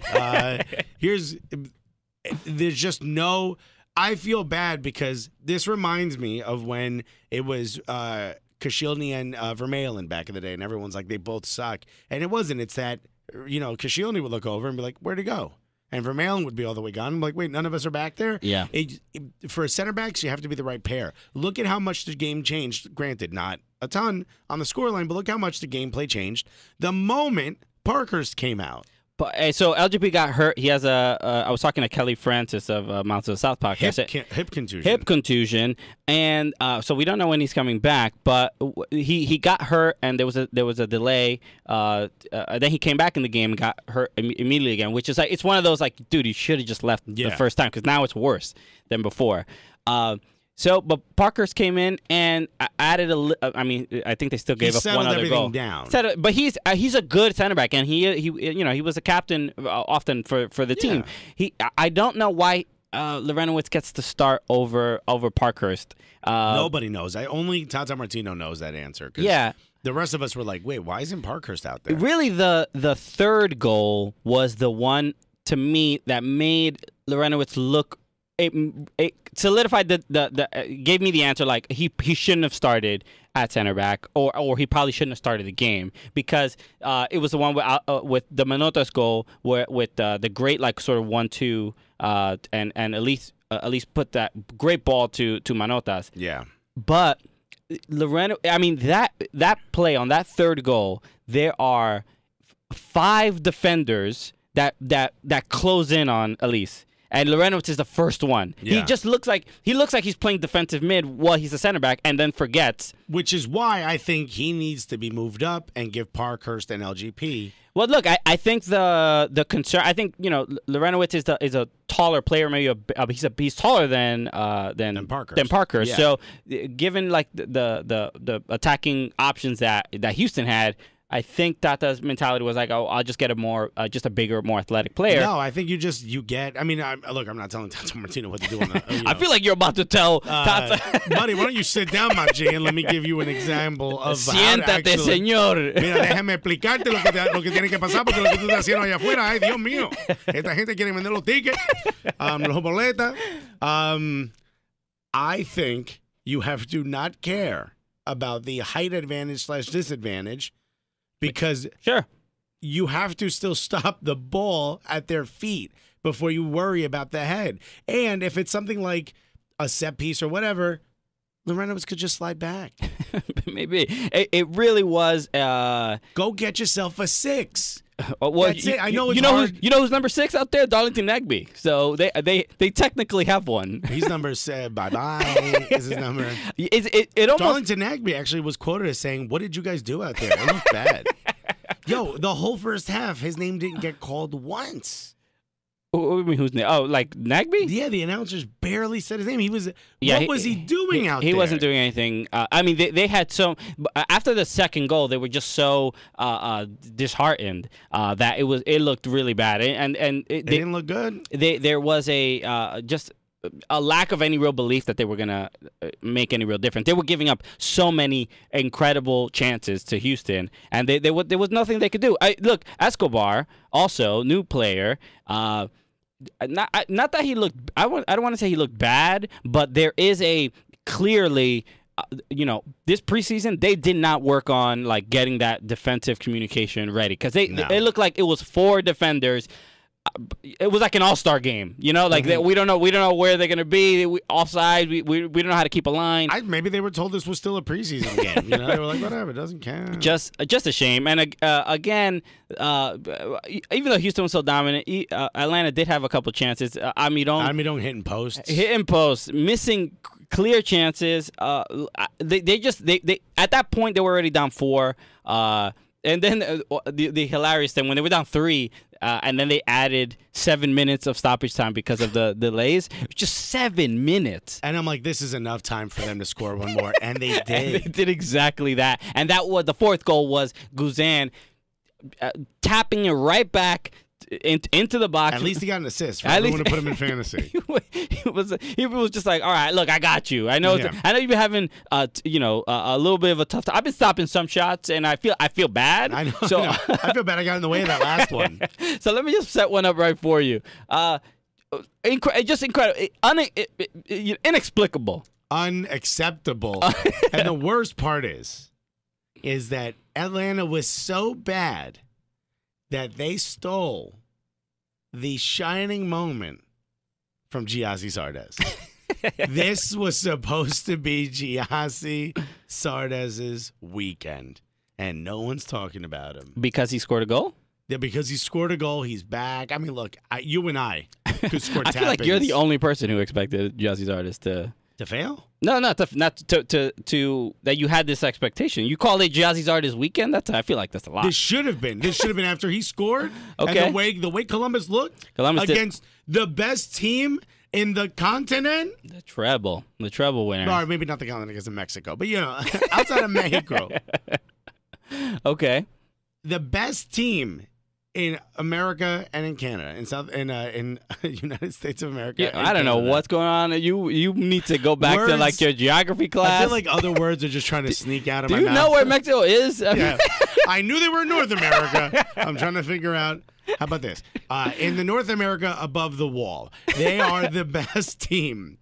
There's just no. I feel bad because this reminds me of when it was Koscielny and Vermaelen back in the day, and everyone's like they both suck, and it wasn't. It's that Koscielny would look over and be like, "Where'd he go?" And Vermaelen would be all the way gone. I'm like, wait, none of us are back there? Yeah. For center backs, you have to be the right pair. Look at how much the game changed. Granted, not a ton on the scoreline, but look how much the gameplay changed the moment Parkhurst came out. But so LGP got hurt. He has I was talking to Kelly Francis of Mountains of the South podcast. Hip contusion. Hip contusion, and so we don't know when he's coming back. But he got hurt, and there was a delay. Then he came back in the game and got hurt immediately again, which is like it's one of those like, dude, you should have just left the first time because now it's worse than before. But Parkhurst came in and added I mean, I think they still gave up one other goal. Down. But he's a good center back, and he was a captain often for the team. I don't know why Lorenowitz gets to start over Parkhurst. Nobody knows. Only Tata Martino knows that answer. Yeah. The rest of us were like, wait, why isn't Parkhurst out there? Really, the third goal was the one to me that made Lorenowitz look. It solidified gave me the answer like he shouldn't have started at center back or he probably shouldn't have started the game because it was the one with the Manotas goal where with the great like sort of 1-2 and at least put that great ball to Manotas. Yeah. But I mean that play on that third goal, there are 5 defenders that close in on Elise. And Lorenowitz is the first one. Yeah. He just looks like he's playing defensive mid while he's a center back, and then forgets. Which is why I think he needs to be moved up and give Parkhurst an LGP. Well, look, I think the concern. I think Lorenowitz is a taller player. Maybe he's taller than Parkhurst. Yeah. So given like the attacking options that Houston had. I think Tata's mentality was like, oh, I'll just get just a bigger, more athletic player. No, I think you get. I mean, look, I'm not telling Tata Martino what to do on the. I feel like you're about to tell Tata. Buddy, why don't you sit down, my G, and let me give you an example of Siéntate, señor. Mira, déjame explicarte lo que tiene que pasar porque lo que tú estás haciendo allá afuera, ay, Dios mío. Esta gente quiere vender los tickets, los boletas. I think you have to not care about the height advantage / disadvantage. Because you have to still stop the ball at their feet before you worry about the head. And if it's something like a set piece or whatever, Lorenowitz could just slide back. Maybe. It really was. Go get yourself a 6. Well, that's it. I know it's hard. Who's number 6 out there? Darlington Nagbe. So they technically have one. He's number 7. Bye-bye is his number. It almost... Darlington Nagbe actually was quoted as saying, what did you guys do out there? It looked bad. Yo, the whole first half, his name didn't get called once. What do you mean, whose name? Oh, like Nagbe? Yeah, the announcers barely said his name. What was he doing out there? He wasn't doing anything. I mean, they had after the second goal, they were just so disheartened that it looked really bad, and it didn't look good. There was a just a lack of any real belief that they were gonna make any real difference. They were giving up so many incredible chances to Houston, and there was nothing they could do. Look, Escobar, also new player. Not that he looked. I don't want to say he looked bad, but there is a clearly. This preseason they did not work on like getting that defensive communication ready because it looked like it was 4 defenders. It was like an all-star game, we don't know where they're gonna be. Offside, we don't know how to keep a line. Maybe they were told this was still a preseason game. They were like, whatever, it doesn't count. Just a shame. And again, even though Houston was so dominant, Atlanta did have a couple chances. Almiron hitting posts, missing clear chances. They at that point they were already down 4. And then the hilarious thing when they were down 3. And then they added 7 minutes of stoppage time because of the delays. It was just 7 minutes. And I'm like, this is enough time for them to score one more. And they did. And they did exactly that. And that was the 4th goal was Guzan tapping it right back into the box. At least he got an assist for everyone to put him in fantasy. He was just like, all right, look, I got you. I know I know you've been having a little bit of a tough time. I've been stopping some shots, and I feel bad. I know. I feel bad. I got in the way of that last one. So let me just set one up right for you. Just incredible, inexplicable, unacceptable. And the worst part is that Atlanta was so bad that they stole the shining moment from Giassi Zardes. This was supposed to be Giassi Zardes's weekend, and no one's talking about him. Because he scored a goal? Yeah, because he scored a goal. He's back. I mean, look, you and I could score I feel like you're the only person who expected Giassi Zardes to fail? No, not to that you had this expectation. You called it Giassi Zardes weekend? I feel like that's a lot. This should have been after he scored. Okay. And the way Columbus looked against the best team in the continent. The treble winner. Or maybe not the continent because of Mexico, but outside of Mexico. Okay. The best team in America and in Canada, in United States of America. Yeah, I don't know what's going on. You need to go back to like your geography class. I feel like other words are just trying to sneak out of my mouth. Do you know where Mexico is? Yeah. I knew they were in North America. I'm trying to figure out. How about this? In the North America above the wall, they are the best team,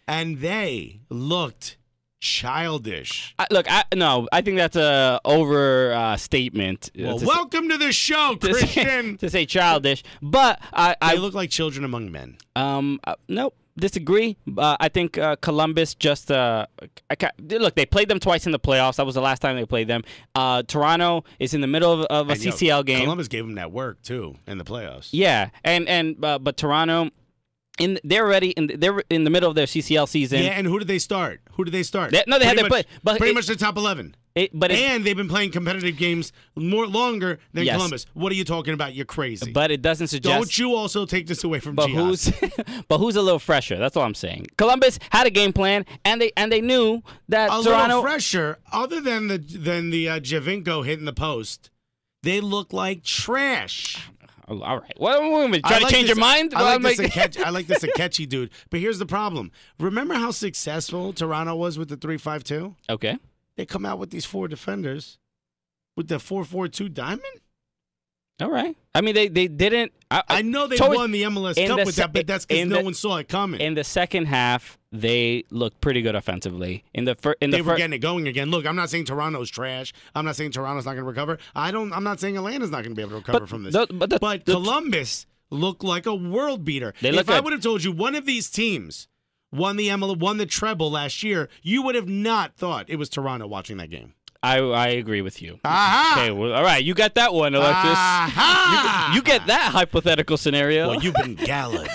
and they looked childish. I think that's a overstatement. Well, welcome to the show, Christian. To say childish, but they look like children among men. Nope, disagree. I think Columbus just look. They played them twice in the playoffs. That was the last time they played them. Toronto is in the middle of a CCL game. Columbus gave them that work too in the playoffs. Yeah, but Toronto. They're in the middle of their CCL season. Yeah, and who did they start? They had to play, but pretty much the top 11. And they've been playing competitive games longer than Columbus. What are you talking about? You're crazy. But it doesn't suggest. Don't you also take this away from Giassi? But who's a little fresher? That's all I'm saying. Columbus had a game plan, and they knew that a Toronto. Little fresher, other than the Javinko hitting the post, they look like trash. All right. Well, we're going to try to change your mind? I like this Akechi dude. But here's the problem. Remember how successful Toronto was with the 3-5-2? Okay. They come out with these 4 defenders with the 4-4-2 diamond? All right. I mean, they didn't. I know they won the MLS Cup with that, but that's because no one saw it coming. In the second half, they looked pretty good offensively. They were getting it going again. Look, I'm not saying Toronto's trash. I'm not saying Toronto's not going to recover. I'm not saying Atlanta's not going to be able to recover from this. But Columbus looked like a world beater. If I would have told you one of these teams won the treble last year, you would have not thought it was Toronto watching that game. I agree with you. Aha! Okay, well, all right, you got that one, Alexis. Aha! You get that hypothetical scenario. Well, you've been Gala.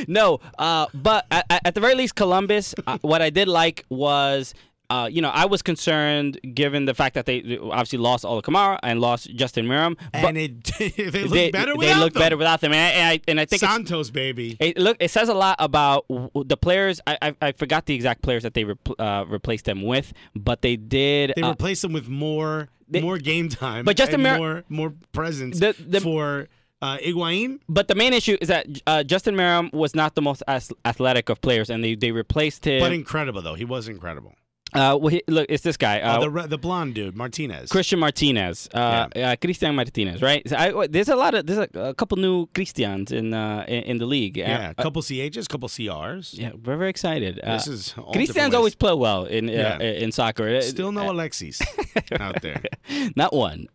No, but at the very least, Columbus, what I did like was, I was concerned given the fact that they obviously lost Ola Kamara and lost Justin Miram. And they look better without them. They look better without them. And I think Santos, baby. It says a lot about the players. I forgot the exact players that they replaced them with, but they did. They replaced them with more game time. But Justin Miram, more presence for Higuain. But the main issue is that Justin Merrim was not the most athletic of players, and they replaced him. But incredible, though. He was incredible. Look, it's this guy. The blonde dude, Martinez. Christian Martinez. Christian Martinez, right? So there's a couple new Christians in the league. Yeah, a couple CHs, couple CRs. Yeah, we're very excited. This is all Christians always play well in soccer. Still no Alexis out there. Not one.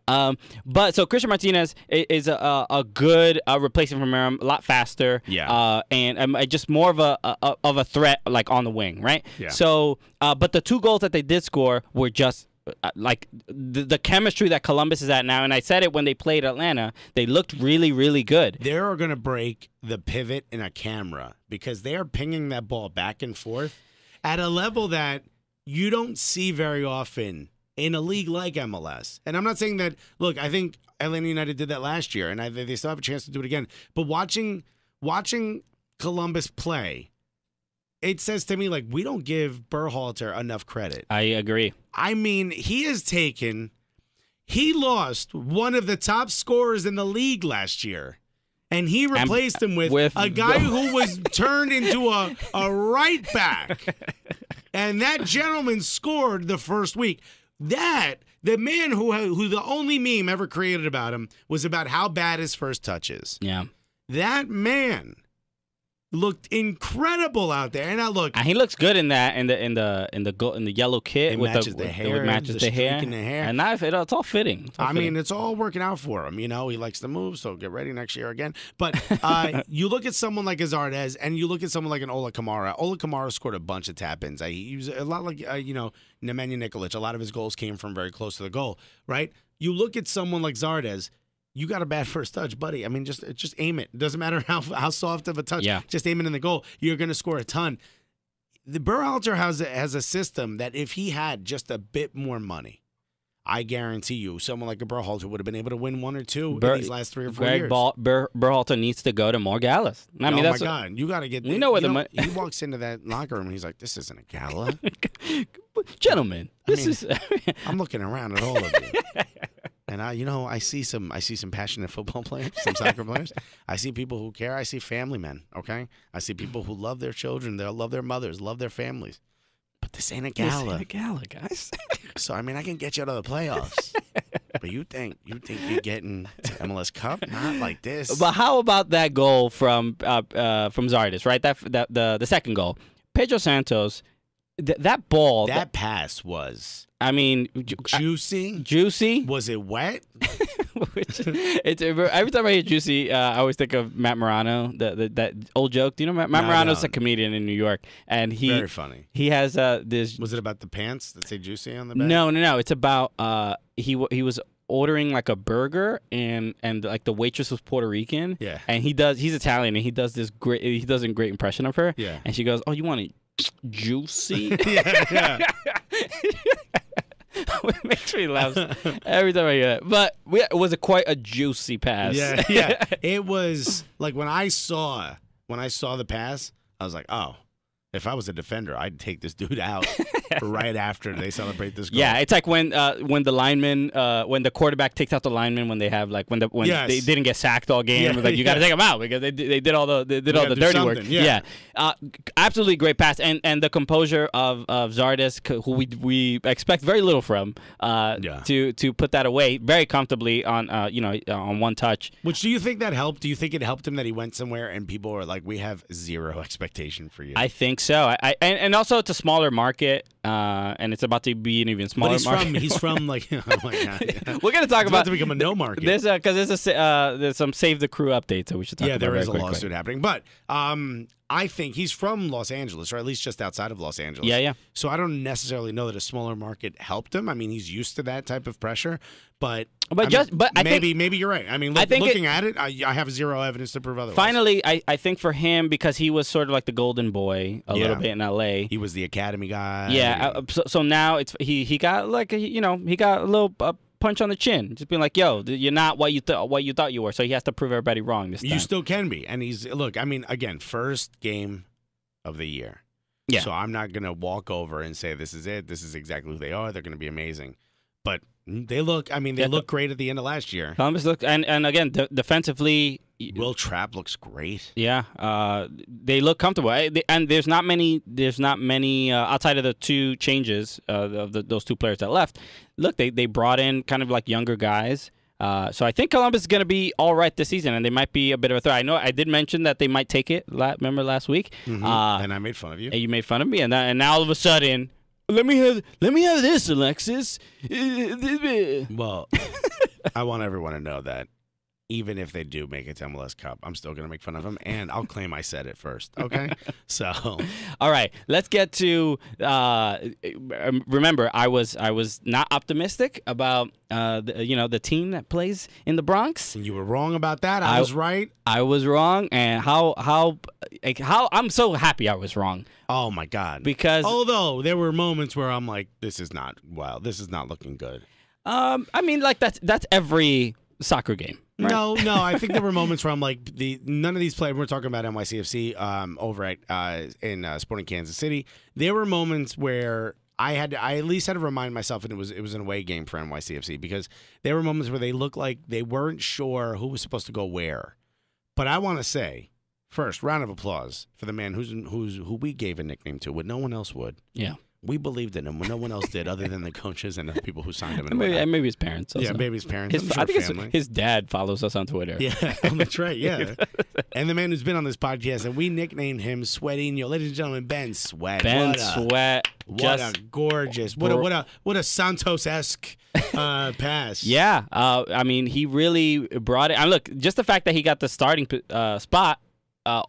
But so Christian Martinez is a good replacement for Merrim, a lot faster. Yeah. And just more of a threat, like on the wing, right? Yeah. So, but the 2 goals that they did score were just like the chemistry that Columbus is at now. And I said it when they played Atlanta. They looked really, really good. They are going to break the pivot in a camera because they are pinging that ball back and forth at a level that you don't see very often in a league like MLS. And I'm not saying that, look, I think Atlanta United did that last year, and they still have a chance to do it again. But watching Columbus play, it says to me, like, we don't give Berhalter enough credit. I agree. I mean, he lost one of the top scorers in the league last year, and he replaced him with a guy who was turned into a right back. And that gentleman scored the first week. The man who the only meme ever created about him was about how bad his first touch is. Yeah. That man looked incredible out there, and he looks good in the yellow kit. It with matches the hair, it matches the hair, in the hair, and now it's all fitting. I mean, it's all working out for him. You know, he likes to move, so get ready next year again. But you look at someone like Azardes, and you look at someone like an Ola Kamara. Ola Kamara scored a bunch of tap-ins. He was a lot like Nemanja Nikolic. A lot of his goals came from very close to the goal, right? You look at someone like Zardes. You got a bad first touch, buddy. I mean, just aim it. It doesn't matter how soft of a touch. Yeah. Just aim it in the goal. You're going to score a ton. The Berhalter has a system that if he had just a bit more money, I guarantee you, someone like a Berhalter would have been able to win 1 or 2 in these last 3 or 4 years. Berhalter needs to go to more galas. I mean, my God, you got to get. We know where the money. He walks into that locker room and he's like, "This isn't a gala, gentlemen. I'm looking around at all of you." And I see some passionate football players, some soccer players. I see people who care. I see family men, okay? I see people who love their children, they love their mothers, love their families. But this ain't a gala. This ain't a gala, guys. So I mean, I can get you out of the playoffs. But you think you're getting to MLS Cup? Not like this. But how about that goal from Zardes, right? The second goal. Pedro Santos, that ball. That pass was. I mean, juicy. Juicy. Was it wet? Every time I hear juicy, I always think of Matt Morano. That old joke. Do you know Matt Morano's a comedian in New York, and very funny. He has this. Was it about the pants that say juicy on the back? No. It's about he was ordering like a burger and like the waitress was Puerto Rican. Yeah. And he's Italian and he does a great impression of her. Yeah. And she goes, "Oh, you want it juicy?" yeah. It makes me laugh every time I hear that. But it was quite a juicy pass. Yeah. It was like when I saw the pass, I was like, oh, if I was a defender, I'd take this dude out right after they celebrate this goal. Yeah, it's like when the lineman, when the quarterback takes out the lineman when they have when they didn't get sacked all game. Yeah, you got to take them out because they did all the dirty work. Yeah. Absolutely great pass and the composure of Zardes, who we expect very little from, to put that away very comfortably on on one touch. Which do you think that helped? Do you think it helped him that he went somewhere and people were like, we have zero expectation for you? I think so. And also it's a smaller market, and it's about to be an even smaller market. He's from like, oh my God. We're gonna talk about to become a no market. Because there's some Save the Crew updates that we should talk about. Yeah, there is a quickly. lawsuit happening, but I think he's from Los Angeles, or at least just outside of Los Angeles. Yeah. So I don't necessarily know that a smaller market helped him. I mean, he's used to that type of pressure, but maybe you're right. I mean, looking at it, I have zero evidence to prove otherwise. Finally, I think for him, because he was sort of like the golden boy a little bit in LA. He was the academy guy. Yeah. So now he got he got a little punch on the chin, just being like, "Yo, you're not what you thought you were." So he has to prove everybody wrong this time. You still can be, and again, first game of the year. Yeah. So I'm not gonna walk over and say this is it. This is exactly who they are. They're gonna be amazing. But They look. I mean, they look great at the end of last year. Columbus look and again defensively. Will Trapp looks great. Yeah, they look comfortable, and there's not many outside of the two changes of those two players that left. Look, they brought in kind of like younger guys. So I think Columbus is going to be all right this season, and they might be a bit of a threat. I know I did mention that they might take it. Remember last week? And I made fun of you. And you made fun of me, and now all of a sudden, let me have this, Alexis. Well, I want everyone to know that even if they do make it to MLS Cup, I'm still going to make fun of them, and I'll claim I said it first, okay? So, all right, let's get to remember, I was not optimistic about the team that plays in the Bronx. You were wrong about that. I was right. I was wrong, and how I'm so happy I was wrong. Oh my God! Because although there were moments where I'm like, this is not looking good. I mean, like that's every soccer game. Right? No, I think there were moments where I'm like, none of these players. We're talking about NYCFC over at in Sporting Kansas City. There were moments where I at least had to remind myself, and it was an away game for NYCFC, because there were moments where they looked like they weren't sure who was supposed to go where. But I want to say, first, round of applause for the man who we gave a nickname to, what no one else would. Yeah. We believed in him when no one else did, other than the coaches and the people who signed him. And maybe his parents. Also. Yeah, maybe his parents. I think his dad follows us on Twitter. Yeah, that's right. Yeah, and the man who's been on this podcast, and we nicknamed him Sweatinho. Ladies and gentlemen, Ben Sweat. Sweat. What a gorgeous, what a Santos-esque pass. Yeah, I mean, he really brought it. And look, just the fact that he got the starting spot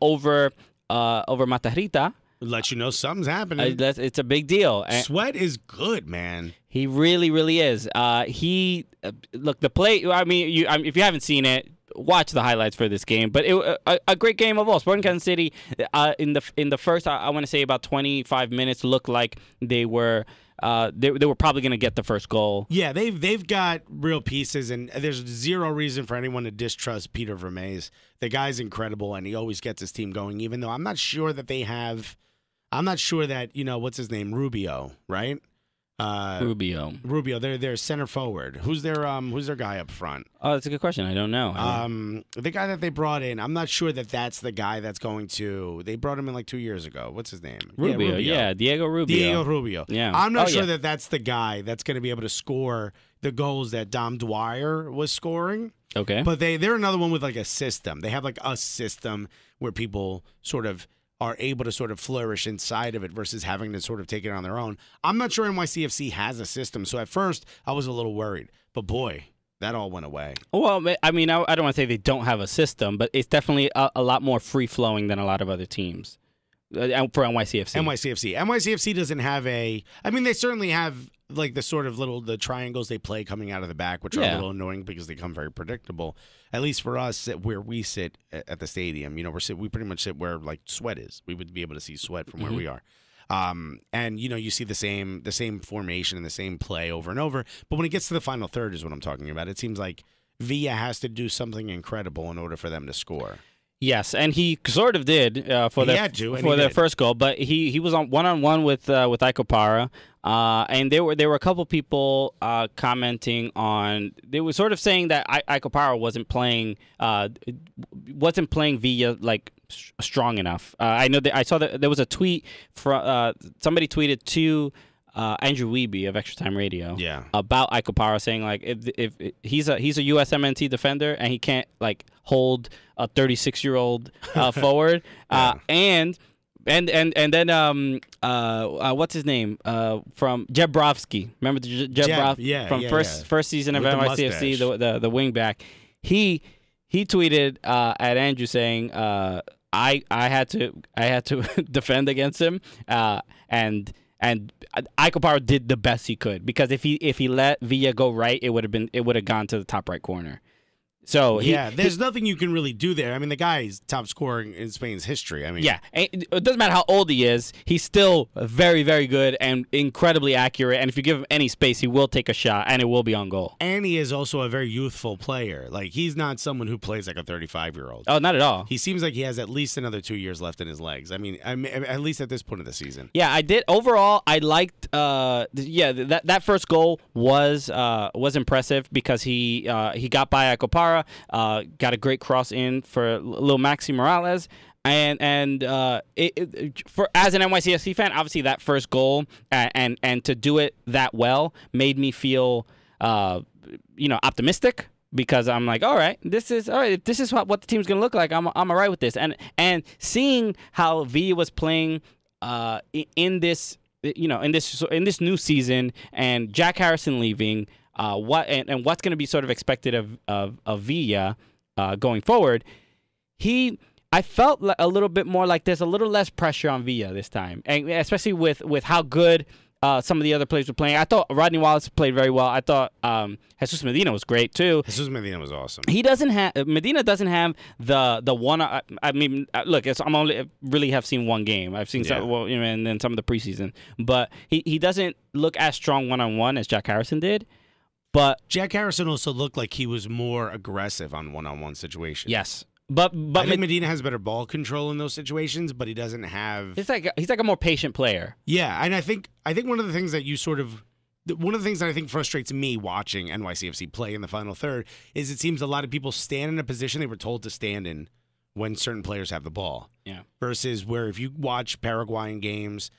over Matarrita. Let you know something's happening. It's a big deal. Sweat is good, man. He really, really is. Look, the play. I mean, if you haven't seen it, watch the highlights for this game. But a great game of all. Sporting Kansas City in the first, I want to say about 25 minutes, looked like they were. They were probably going to get the first goal. Yeah, they've got real pieces, and there's zero reason for anyone to distrust Peter Vermees. The guy's incredible, and he always gets his team going. Even though I'm not sure that they have. I'm not sure that, what's his name, Rubio, right? Rubio, their center forward. Who's their guy up front? Oh, that's a good question. I don't know. The guy that they brought in, I'm not sure that that's the guy that's going to. They brought him in like 2 years ago. What's his name? Rubio. Yeah, Diego Rubio. Yeah, I'm not sure that that's the guy that's going to be able to score the goals that Dom Dwyer was scoring. Okay, but they're another one with like a system. They have like a system where people sort of are able to sort of flourish inside of it versus having to sort of take it on their own. I'm not sure NYCFC has a system, so at first I was a little worried. But boy, that all went away. Well, I mean, I don't want to say they don't have a system, but it's definitely a lot more free-flowing than a lot of other teams for NYCFC. NYCFC doesn't have a... I mean, they certainly have like the sort of the triangles they play coming out of the back, which are a little annoying because they come very predictable. At least for us, where we sit at the stadium, we pretty much sit where like Sweat is. We would be able to see Sweat from where we are. And you see the same formation and the same play over and over. But when it gets to the final third is what I'm talking about. It seems like Villa has to do something incredible in order for them to score. Yes, and he sort of did for their first goal, but he was on one-on-one with Iko Para, and there were a couple people commenting on. They were sort of saying that Iko Para wasn't playing Villa like strong enough. I know that I saw that there was a tweet from somebody tweeted to Andrew Wiebe of Extra Time Radio about Iko Para saying like if he's a USMNT defender and he can't like hold a 36-year-old forward and then what's his name from Jebrovsky, remember Jeb from first season of NYCFC, the wing back. He tweeted at Andrew saying I had to defend against him and Iko Para did the best he could, because if he let Villa go right, it would have gone to the top right corner. So there's nothing you can really do there. I mean, the guy is top scorer in Spain's history. I mean, it doesn't matter how old he is. He's still very, very good and incredibly accurate. And if you give him any space, he will take a shot, and it will be on goal. And he is also a very youthful player. Like, he's not someone who plays like a 35-year-old. Oh, not at all. He seems like he has at least another 2 years left in his legs. I mean, at least at this point of the season. Yeah, I did. Overall, I liked. That first goal was impressive because he got by Akopara, got a great cross in for little Maxi Morales, and for as an NYCFC fan, obviously that first goal and to do it that well made me feel optimistic. Because I'm like, all right, this is what the team's gonna look like. I'm all right with this, and seeing how Villa was playing in this new season, and Jack Harrison leaving, what's going to be sort of expected of Villa going forward. I felt a little bit more like there's a little less pressure on Villa this time, and especially with how good some of the other players were playing. I thought Rodney Wallace played very well. I thought Jesus Medina was great too. Jesus Medina was awesome. Medina doesn't have the one. I mean, look, I'm only really have seen one game. I've seen some, and then some of the preseason, but he doesn't look as strong one-on-one as Jack Harrison did. But Jack Harrison also looked like he was more aggressive on one-on-one situations. Yes. But I think Medina has better ball control in those situations, but he doesn't have. He's like a more patient player. Yeah, and I think one of the things that I think frustrates me watching NYCFC play in the final third is it seems a lot of people stand in a position they were told to stand in when certain players have the ball. Yeah. Versus where if you watch Paraguayan games,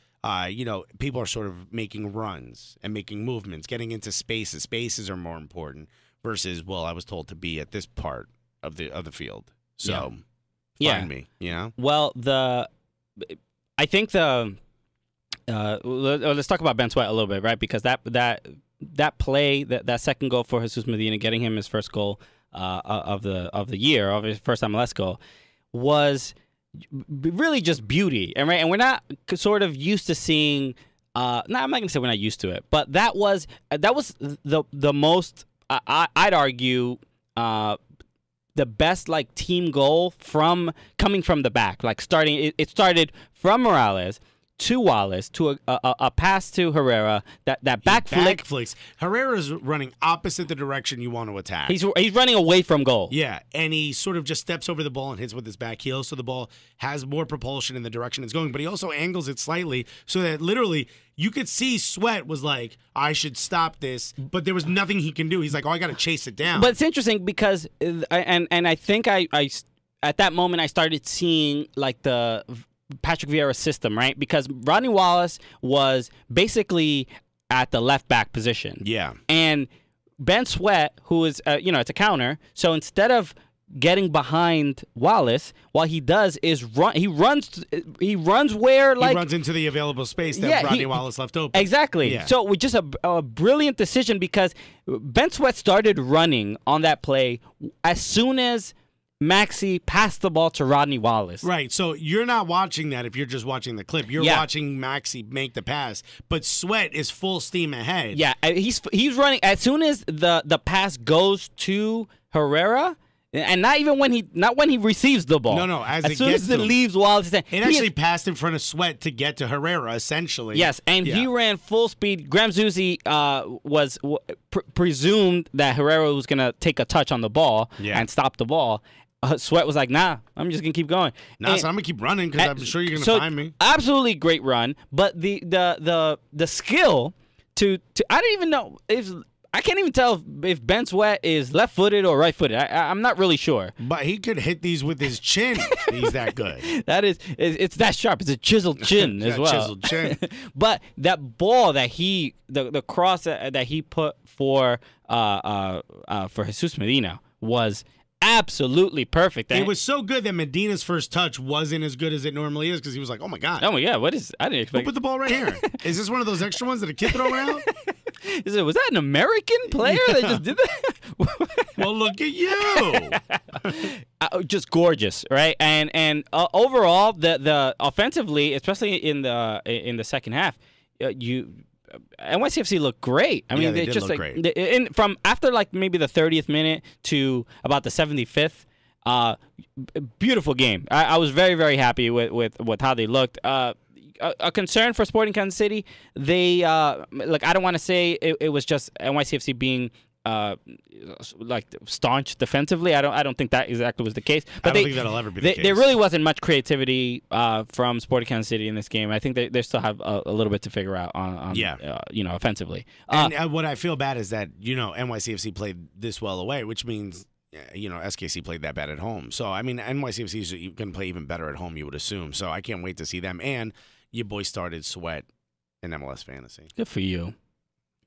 people are sort of making runs and making movements, getting into spaces. Spaces are more important versus I was told to be at this part of the field. So, find me, Well, I think let's talk about Ben Sweat a little bit, right? Because that play, that second goal for Jesus Medina, getting him his first goal of the year, of his first MLS goal, was really just beauty, and we're not sort of used to seeing. I'm not gonna say we're not used to it, but that was the most. I'd argue. The best team goal coming from the back, it started from Morales to Wallace to a pass to Herrera, that back flick. Flicks. Herrera's running opposite the direction you want to attack. He's running away from goal. Yeah, and he sort of just steps over the ball and hits with his back heel, so the ball has more propulsion in the direction it's going, but he also angles it slightly so that literally you could see Sweat was like, I should stop this, but there was nothing he can do. He's like, I got to chase it down. But it's interesting because, and I think I at that moment I started seeing the Patrick Vieira system, right? Because Rodney Wallace was basically at the left back position. Yeah. And Ben Sweat, who is, it's a counter. So instead of getting behind Wallace, what he does is run. He runs where he runs into the available space that Rodney Wallace left open. Exactly. Yeah. So it was just a brilliant decision because Ben Sweat started running on that play as soon as Maxi passed the ball to Rodney Wallace. Right, so you're not watching that if you're just watching the clip. You're watching Maxi make the pass, but Sweat is full steam ahead. Yeah, he's running as soon as the pass goes to Herrera, and not when he receives the ball. No, as soon as it leaves Wallace. It actually passed in front of Sweat to get to Herrera, essentially. Yes, and he ran full speed. Graham Zusi was presumed that Herrera was going to take a touch on the ball and stop the ball. Sweat was like, nah, I'm just going to keep going. So I'm going to keep running because I'm sure you're going to find me. Absolutely great run. But the skill to I don't even know if I can't even tell if Ben Sweat is left-footed or right-footed. I'm not really sure. But he could hit these with his chin. He's that good. It's that sharp. It's a chiseled chin as well. Chiseled chin. But that ball that the cross that he put for Jesus Medina was absolutely perfect. It was so good that Medina's first touch wasn't as good as it normally is because he was like, oh my God. Oh my God, I didn't expect. Who put the ball right here? Is this one of those extra ones that a kid throw around? Was that an American player that just did that? Well, look at you. Just gorgeous, right? And overall, the offensively, especially in the second half, NYCFC looked great. I mean, Yeah, they they did just look like great. from after like maybe the 30th minute to about the 75th. Beautiful game. I was very, very happy with how they looked. A concern for Sporting Kansas City. They like I don't want to say it was just NYCFC being like staunch defensively. I don't think that exactly was the case. But I don't think that'll ever be the case. There really wasn't much creativity from Sporting Kansas City in this game. I think they still have a little bit to figure out on offensively. And what I feel bad is that NYCFC played this well away, which means SKC played that bad at home. So I mean NYCFC is going to play even better at home, you would assume. So I can't wait to see them. And your boy started Sweat in MLS Fantasy. Good for you.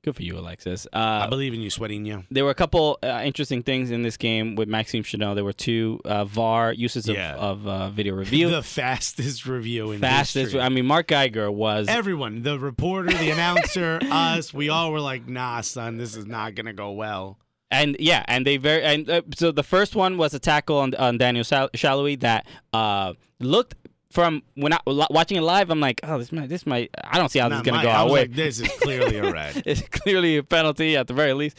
Good for you, Alexis. I believe in you, Sweatinho. There were a couple interesting things in this game with Maxime Chanel. There were 2 VAR uses of video review. The fastest review in history. I mean, Mark Geiger was... Everyone, the reporter, the announcer, us, we all were like, nah, son, this is not going to go well. And so the first one was a tackle on Daniel Shalhoub that looked... From when watching it live, I'm like, oh, this might. I don't see how this is gonna go our way. Like, this is clearly a red. It's clearly a penalty at the very least.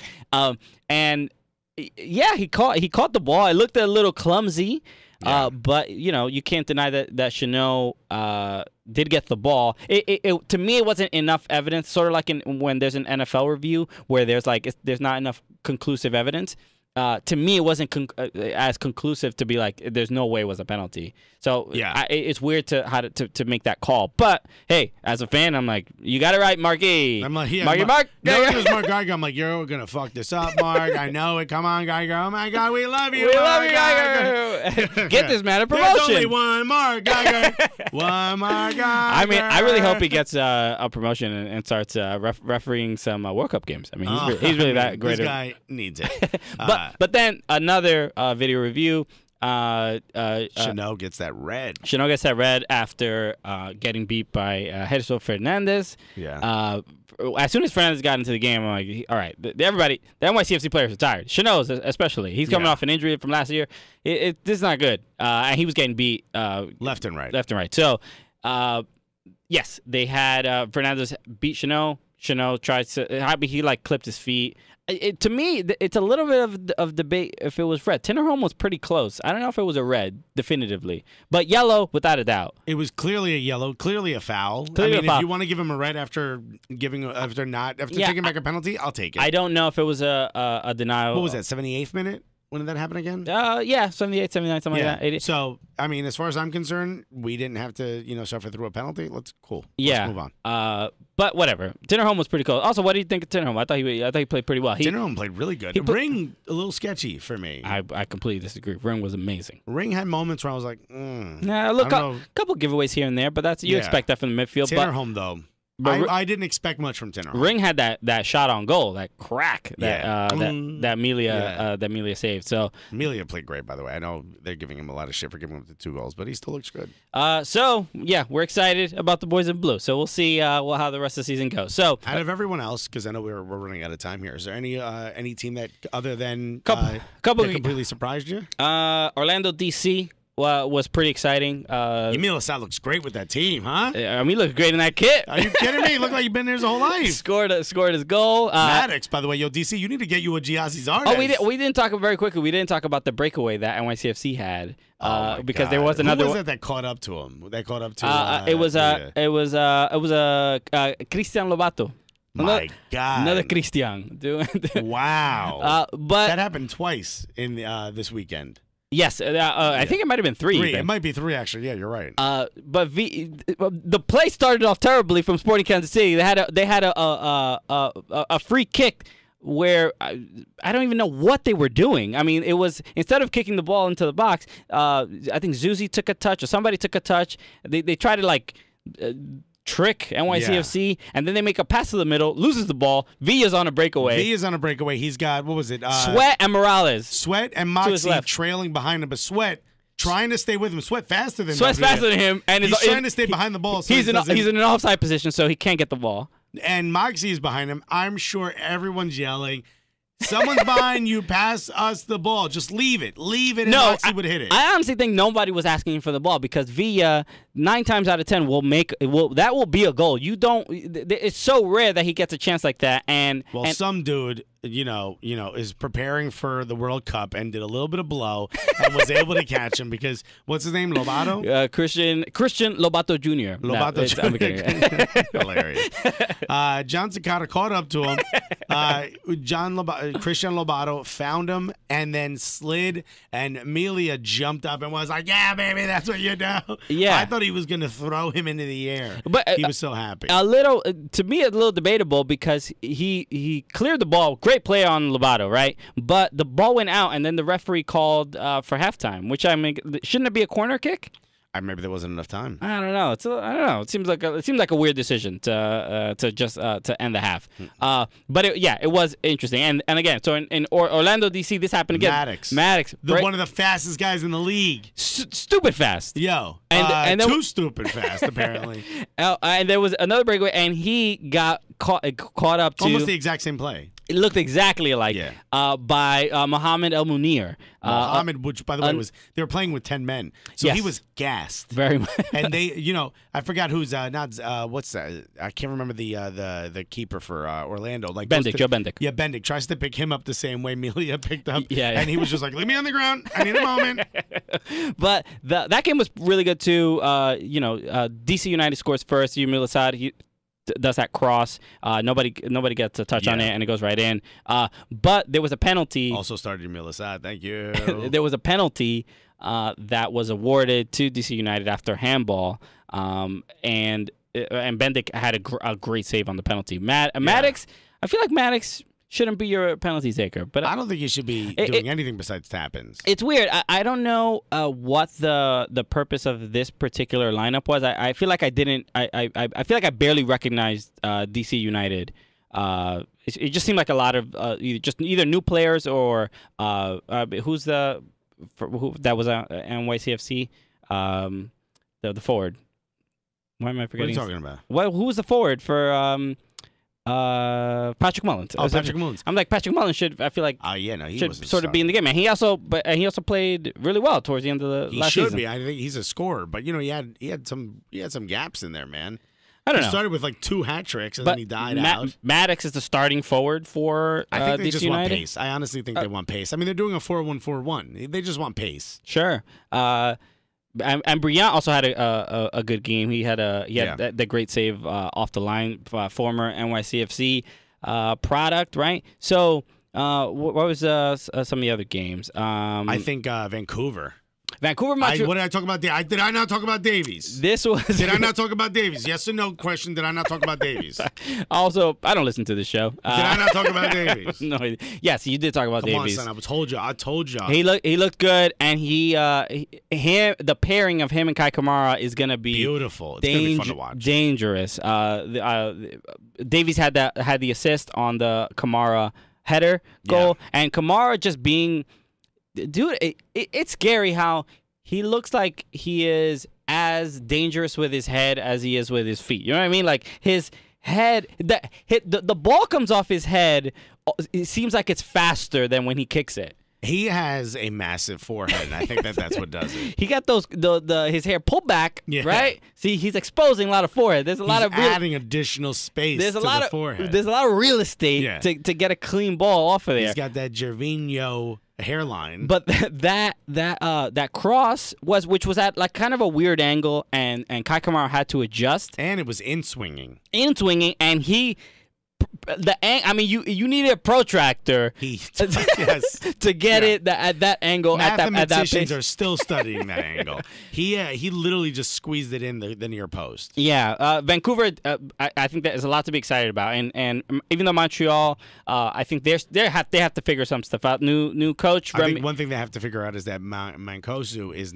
And yeah, he caught the ball. It looked a little clumsy, but you can't deny that Chanel did get the ball. To me, it wasn't enough evidence. Sort of like when there's an NFL review where there's not enough conclusive evidence. To me, it wasn't as conclusive to be like, there's no way it was a penalty. So it's weird to make that call. But hey, as a fan, I'm like, you got it right, Marky. I'm like, Mark. No, it was Mark Geiger. I'm like, you're gonna fuck this up, Mark. I know it. Come on, Geiger. Oh my God, we love you. We love you, Geiger. Get this man a promotion. There's only one Mark Geiger. One Mark Geiger. I mean, I really hope he gets a promotion and starts refereeing some World Cup games. I mean, he's really that great. This guy needs it. But then another video review. Chanel gets that red. Chanel gets that red after getting beat by Jesus Fernandez. Yeah. As soon as Fernandez got into the game, I'm like, all right, everybody, the NYCFC players are tired. Chanel especially. He's coming off an injury from last year. This is not good. And he was getting beat left and right. Left and right. So, yes, they had Fernandez beat Chanel. Chanel tries to. He clipped his feet. To me, it's a little bit of debate if it was red. Tinnerholm was pretty close. I don't know if it was a red, definitively. But yellow, without a doubt. It was clearly a yellow, clearly a foul. If you want to give him a red after taking back a penalty, I'll take it. I don't know if it was a denial. What was that, 78th minute? When did that happen again? 78, 79, something like that. 80. So, I mean, as far as I'm concerned, we didn't have to, suffer through a penalty. Let's move on. But whatever. Tinnerholm was pretty close. Also, what do you think of Tinnerholm? I thought he played pretty well. Tinnerholm played really good. Ring a little sketchy for me. I completely disagree. Ring was amazing. Ring had moments where I was like, couple giveaways here and there, but you expect that from the midfield. Tinnerholm though. I didn't expect much from Tinnerholm. Ring had that shot on goal, that crack that Melia saved. So Melia played great, by the way. I know they're giving him a lot of shit for giving him the 2 goals, but he still looks good. We're excited about the boys in blue. So we'll see how the rest of the season goes. So out of everyone else, because I know we're running out of time here, is there any team that other than couple that completely surprised you? Orlando DC. Was pretty exciting. Emil Assad looks great with that team, huh? I mean, he looks great in that kit. Are you kidding me? He looked like you've been there his whole life. Scored his goal. Maddox, by the way, DC, you need to get you a Giazzi Zardes. Oh, we didn't talk very quickly. We didn't talk about the breakaway that NYCFC had because there was another. Who was it that caught up to him? It was Christian Lobato. My God, another Christian. Wow, but that happened twice in this weekend. Yes, I think it might have been 3. It might be 3, actually. Yeah, you're right. But the play started off terribly from Sporting Kansas City. They had a free kick where I don't even know what they were doing. I mean, it was instead of kicking the ball into the box, I think Zuzi took a touch or somebody took a touch. They tried to trick NYCFC, and then they make a pass to the middle, loses the ball. Villa's on a breakaway. He's got, what was it? Sweat and Morales. Sweat and Moxie trailing behind him, but Sweat trying to stay with him. Sweat's faster than him. And he's trying to stay behind the ball. So he's in an offside position, so he can't get the ball. And Moxie is behind him. I'm sure everyone's yelling, Someone's behind you. Pass us the ball. Just leave it. Leave it, and No, Moxie would hit it. I honestly think nobody was asking for the ball because Villa 9 times out of 10 that will be a goal. You don't. It's so rare that he gets a chance like that. And Some dude, is preparing for the World Cup and did a little bit of blow and was able to catch him because what's his name? Lobato. Christian Lobato Jr. Lobato Jr. I'm kidding. Hilarious. John Cicada caught up to him. Christian Lobato found him and then slid, and Amelia jumped up and was like, "Yeah, baby, that's what you do." Yeah, I thought he was gonna throw him into the air, but he was so happy. To me, a little debatable because he cleared the ball. Great play on Lobato, right? But the ball went out, and then the referee called for halftime, which shouldn't it be a corner kick? Maybe there wasn't enough time. I don't know. I don't know. It seems like a weird decision to end the half. But it was interesting. And again, so in Orlando, DC, this happened again. Maddox, one of the fastest guys in the league. Stupid fast. Yo, and too stupid fast apparently. And there was another breakaway, and he got caught up to almost the exact same play. It looked exactly alike by Mohamed El Munir. Mohamed, which by the way they were playing with 10 men, so he was gassed very much. And they, I forgot who's what's that? I can't remember the keeper for Orlando. Like Joe Bendik. Yeah, Bendik tries to pick him up the same way Melia picked up. Yeah. And he was just like, "Leave me on the ground. I need a moment." But that game was really good too. DC United scores first. Yumil Assad, he does that cross. Nobody gets a touch on it, and it goes right in. But there was a penalty. Also started Yumil Assad. Thank you. There was a penalty that was awarded to DC United after handball, and Bendik had a great save on the penalty. Maddox, I feel like Maddox shouldn't be your penalty taker, but I don't think he should be doing anything besides tap-ins. It's weird. I don't know what the purpose of this particular lineup was. I feel like I didn't. I feel like I barely recognized DC United. It just seemed like a lot of either new players or who's that was NYCFC, the forward. Why am I forgetting? What are you talking about? Who was the forward for? Patrick Mullins. Patrick Mullins. I'm like Patrick Mullins should. I feel like he should was sort of be in the game, and he also played really well towards the end of the last season. He should be. I think he's a scorer, but he had some gaps in there, man. I don't know. He started with like 2 hat tricks, and then he died out. Maddox is the starting forward for I think they DC just United. want pace. I honestly think they want pace. I mean, they're doing a 4-1-4-1. They just want pace. Sure. And Briand also had a good game. He had that great save off the line, former NYCFC product, right? So what was some of the other games? I think Vancouver. Montreal. What did I talk about? Did I not talk about Davies? Did I not talk about Davies? Yes or no question. Did I not talk about Davies? Also, I don't listen to the show. Did I not talk about Davies? No. Yes, you did talk about Davies. Come on, son. I told you. He looked good, and the pairing of him and Kai Kamara is gonna be beautiful. It's gonna be fun to watch. Dangerous. Davies had the assist on the Kamara header goal, and Kamara just being. Dude, it's scary how he looks like he is as dangerous with his head as he is with his feet. You know what I mean? Like his head, the ball comes off his head. It seems like it's faster than when he kicks it. He has a massive forehead, and I think that's what does it. He got his hair pulled back, right? See, he's exposing a lot of forehead. There's a lot of adding additional space. There's to the forehead. There's a lot of real estate to get a clean ball off of there. He's got that Gervinho hairline. But that cross which was at like kind of a weird angle, and Kai Kamara had to adjust. And it was in swinging, and he. I mean, you needed a protractor to get it at that angle. Mathematicians are still studying that angle. He literally just squeezed it in the near post. Yeah, Vancouver. I think there's a lot to be excited about, and even though Montreal, I think they have to figure some stuff out. New coach. I think one thing they have to figure out is that Mancosu is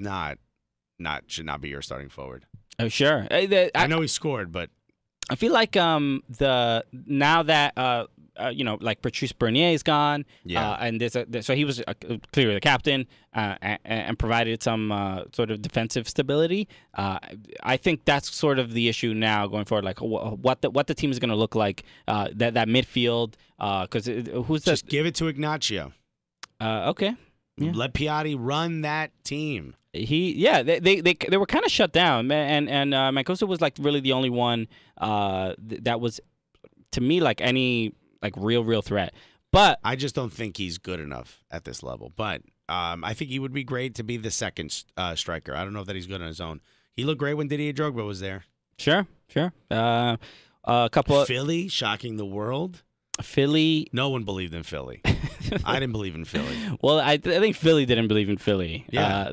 should not be your starting forward. Oh sure, I know he scored, but. I feel like now that like Patrice Bernier is gone. Yeah. And so he was clearly the captain and provided some sort of defensive stability. I think that's sort of the issue now going forward, like what the team is going to look like, that midfield. Because who's Just give it to Ignacio. Okay. Yeah. Let Piatti run that team. They were kind of shut down, and Mancoso was like really the only one that was, to me, like any like real threat. But I just don't think he's good enough at this level. But I think he would be great to be the second striker. I don't know if that he's good on his own. He looked great when Didier Drogba was there. Sure. A couple of Philly shocking the world. Philly. No one believed in Philly. I didn't believe in Philly. Well, I think Philly didn't believe in Philly. Yeah.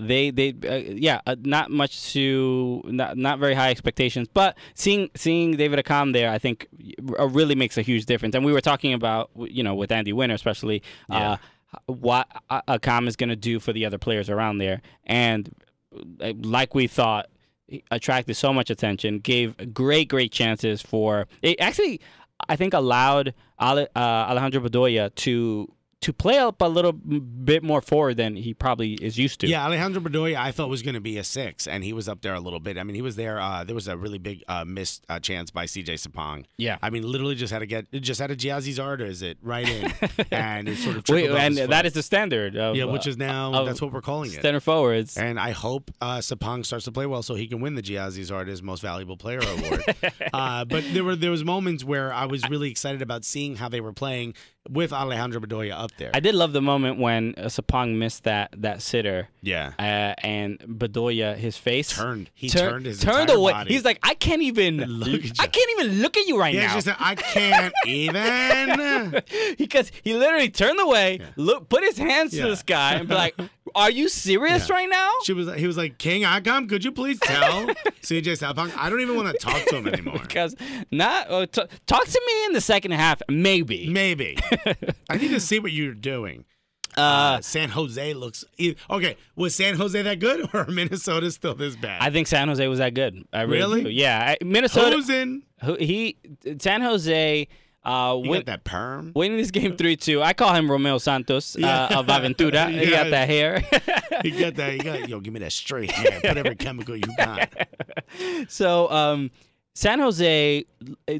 Not not very high expectations. But seeing David Accam there, I think really makes a huge difference. And we were talking about, with Andy Winter especially, what Accam is going to do for the other players around there. And like we thought, attracted so much attention, gave great chances for it. Actually, I think allowed Alejandro Bedoya to play up a little bit more forward than he probably is used to. Yeah, Alejandro Bedoya I thought was going to be a 6, and he was up there a little bit. I mean, he was there. There was a really big missed chance by CJ Sapong. Yeah. I mean, literally just had a Giazzi Zardes it right in, and it sort of trickled off and his foot. That is the standard. Of, which is now that's what we're calling it. Center forwards. And I hope Sapong starts to play well so he can win the Giazzi Zardes Most Valuable Player Award. But there was moments where I was really excited about seeing how they were playing with Alejandro Bedoya up there. I did love the moment when Sapong missed that sitter. Yeah. And Bedoya, his face turned his turned entire away. body. He's like, I can't even look at you right now. Just I can't even. Because he literally turned away, put his hands to the sky, and be like, "Are you serious right now?" He was like, King Akam, could you please tell CJ Sapong? I don't even want to talk to him anymore. Because talk to me in the second half, maybe. I need to see what you're doing. San Jose looks okay. Was San Jose that good, or Minnesota still this bad? I think San Jose was that good. I really do. Yeah, Minnesota. Who's in? San Jose. Got that perm. Winning this game 3-2. I call him Romeo Santos of Aventura. He got that hair. He got that. Yo, give me that straight hair. Put every chemical you got. So, San Jose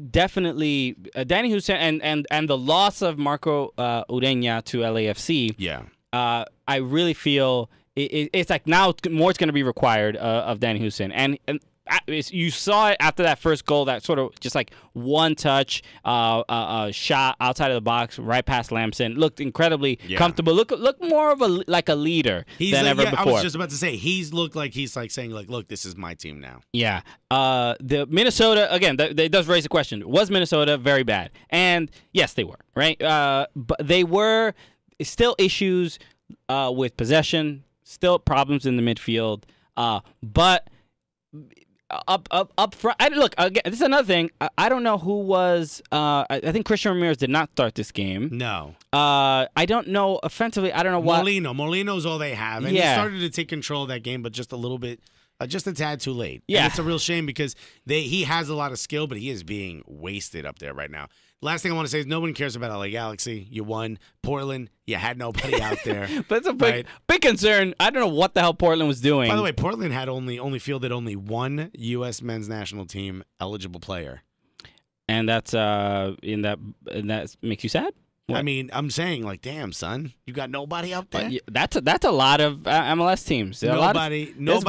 definitely Danny Hussein and the loss of Marco Ureña to LAFC. Yeah. I really feel it's like now more's going to be required of Danny Hussein, and you saw it after that first goal, that sort of just like one touch shot outside of the box right past Lamson, looked incredibly comfortable. Look more of a leader than ever before. I was just about to say he's like saying like, look, this is my team now. Yeah. The Minnesota, again, that does raise a question. Was Minnesota very bad? And yes, they were, right? But they were still issues with possession, still problems in the midfield, but up front. Look, again, this is another thing. I don't know who was. I think Christian Ramirez did not start this game. No. I don't know offensively. I don't know what. Molino's all they have, and he started to take control of that game, but just a little bit. Just a tad too late. Yeah. And it's a real shame because he has a lot of skill, but he is being wasted up there right now. Last thing I want to say is no one cares about LA Galaxy. You won. Portland, you had nobody out there. But it's a big concern. I don't know what the hell Portland was doing. By the way, Portland had only fielded only one U.S. men's national team eligible player. And that's and that makes you sad? What? I mean, I'm saying, like, damn, son, you got nobody out there. That's a lot of MLS teams. Nobody knows.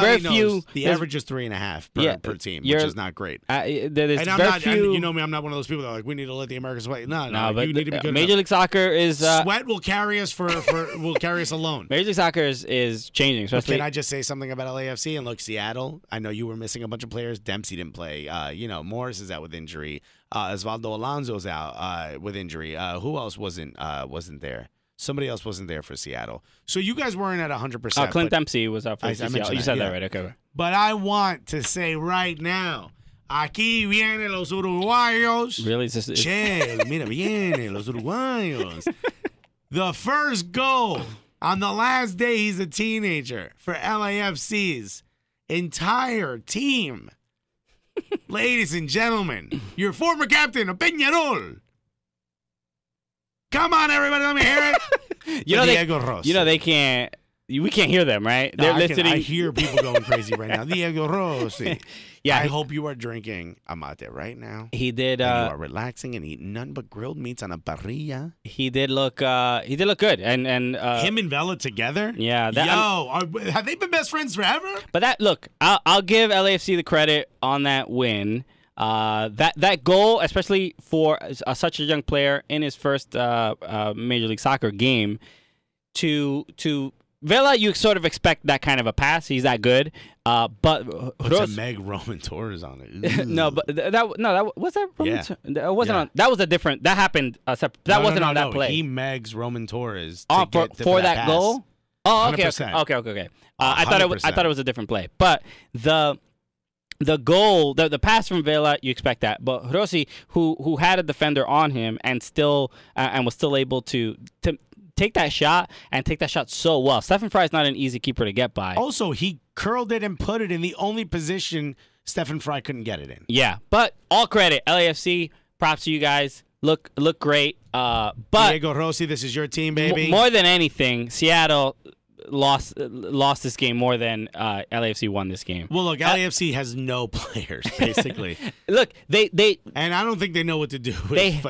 The average is 3.5 per team, which is not great. And I'm not. You know me. I'm not one of those people that are like, we need to let the Americans play. No. But you need to be good Major enough. League Soccer is Sweat will carry us will carry us alone. Major League Soccer is changing. Especially. Can I just say something about LAFC? And look, Seattle. I know you were missing a bunch of players. Dempsey didn't play. Morris is out with injury. Osvaldo Alonso's out with injury. Who else wasn't there? Somebody else wasn't there for Seattle. So you guys weren't at 100%. Clint Dempsey was out for Seattle. You said that right. Okay. But I want to say right now, aquí vienen los uruguayos. Really? Che, mira, vienen los uruguayos. The first goal on the last day he's a teenager for LAFC's entire team. Ladies and gentlemen, your former captain of Peñarol, Come on, everybody, let me hear it. Diego Rossi. You know they can't. We can't hear them, right? They're listening. I hear people going crazy right now. Diego Rossi. Yeah, I hope you are drinking a mate right now. He did. And you are relaxing and eating none but grilled meats on a parrilla. He did look. He did look good, and him and Vela together. Yeah. Have they been best friends forever? But I'll give LAFC the credit on that win. That goal, especially for such a young player in his first Major League Soccer game, to Vela, you sort of expect that kind of a pass. He's that good. But to Meg Roman Torres on it. No, but that was that Roman. Yeah. That wasn't on. That was a different. That happened. That wasn't on that play. He Megs Roman Torres for that goal. Oh, okay, 100%. okay. I thought it was a different play, but the goal, the pass from Vela, you expect that. But Rossi, who had a defender on him and was still able to take that shot so well. Stephen Fry is not an easy keeper to get by. Also, he curled it and put it in the only position Stephen Fry couldn't get it in. Yeah, but all credit, LAFC. Props to you guys. Look great. But Diego Rossi, this is your team, baby. More than anything, Seattle lost this game more than LAFC won this game. Well, look, LAFC has no players, basically. Look, they and I don't think they know what to do with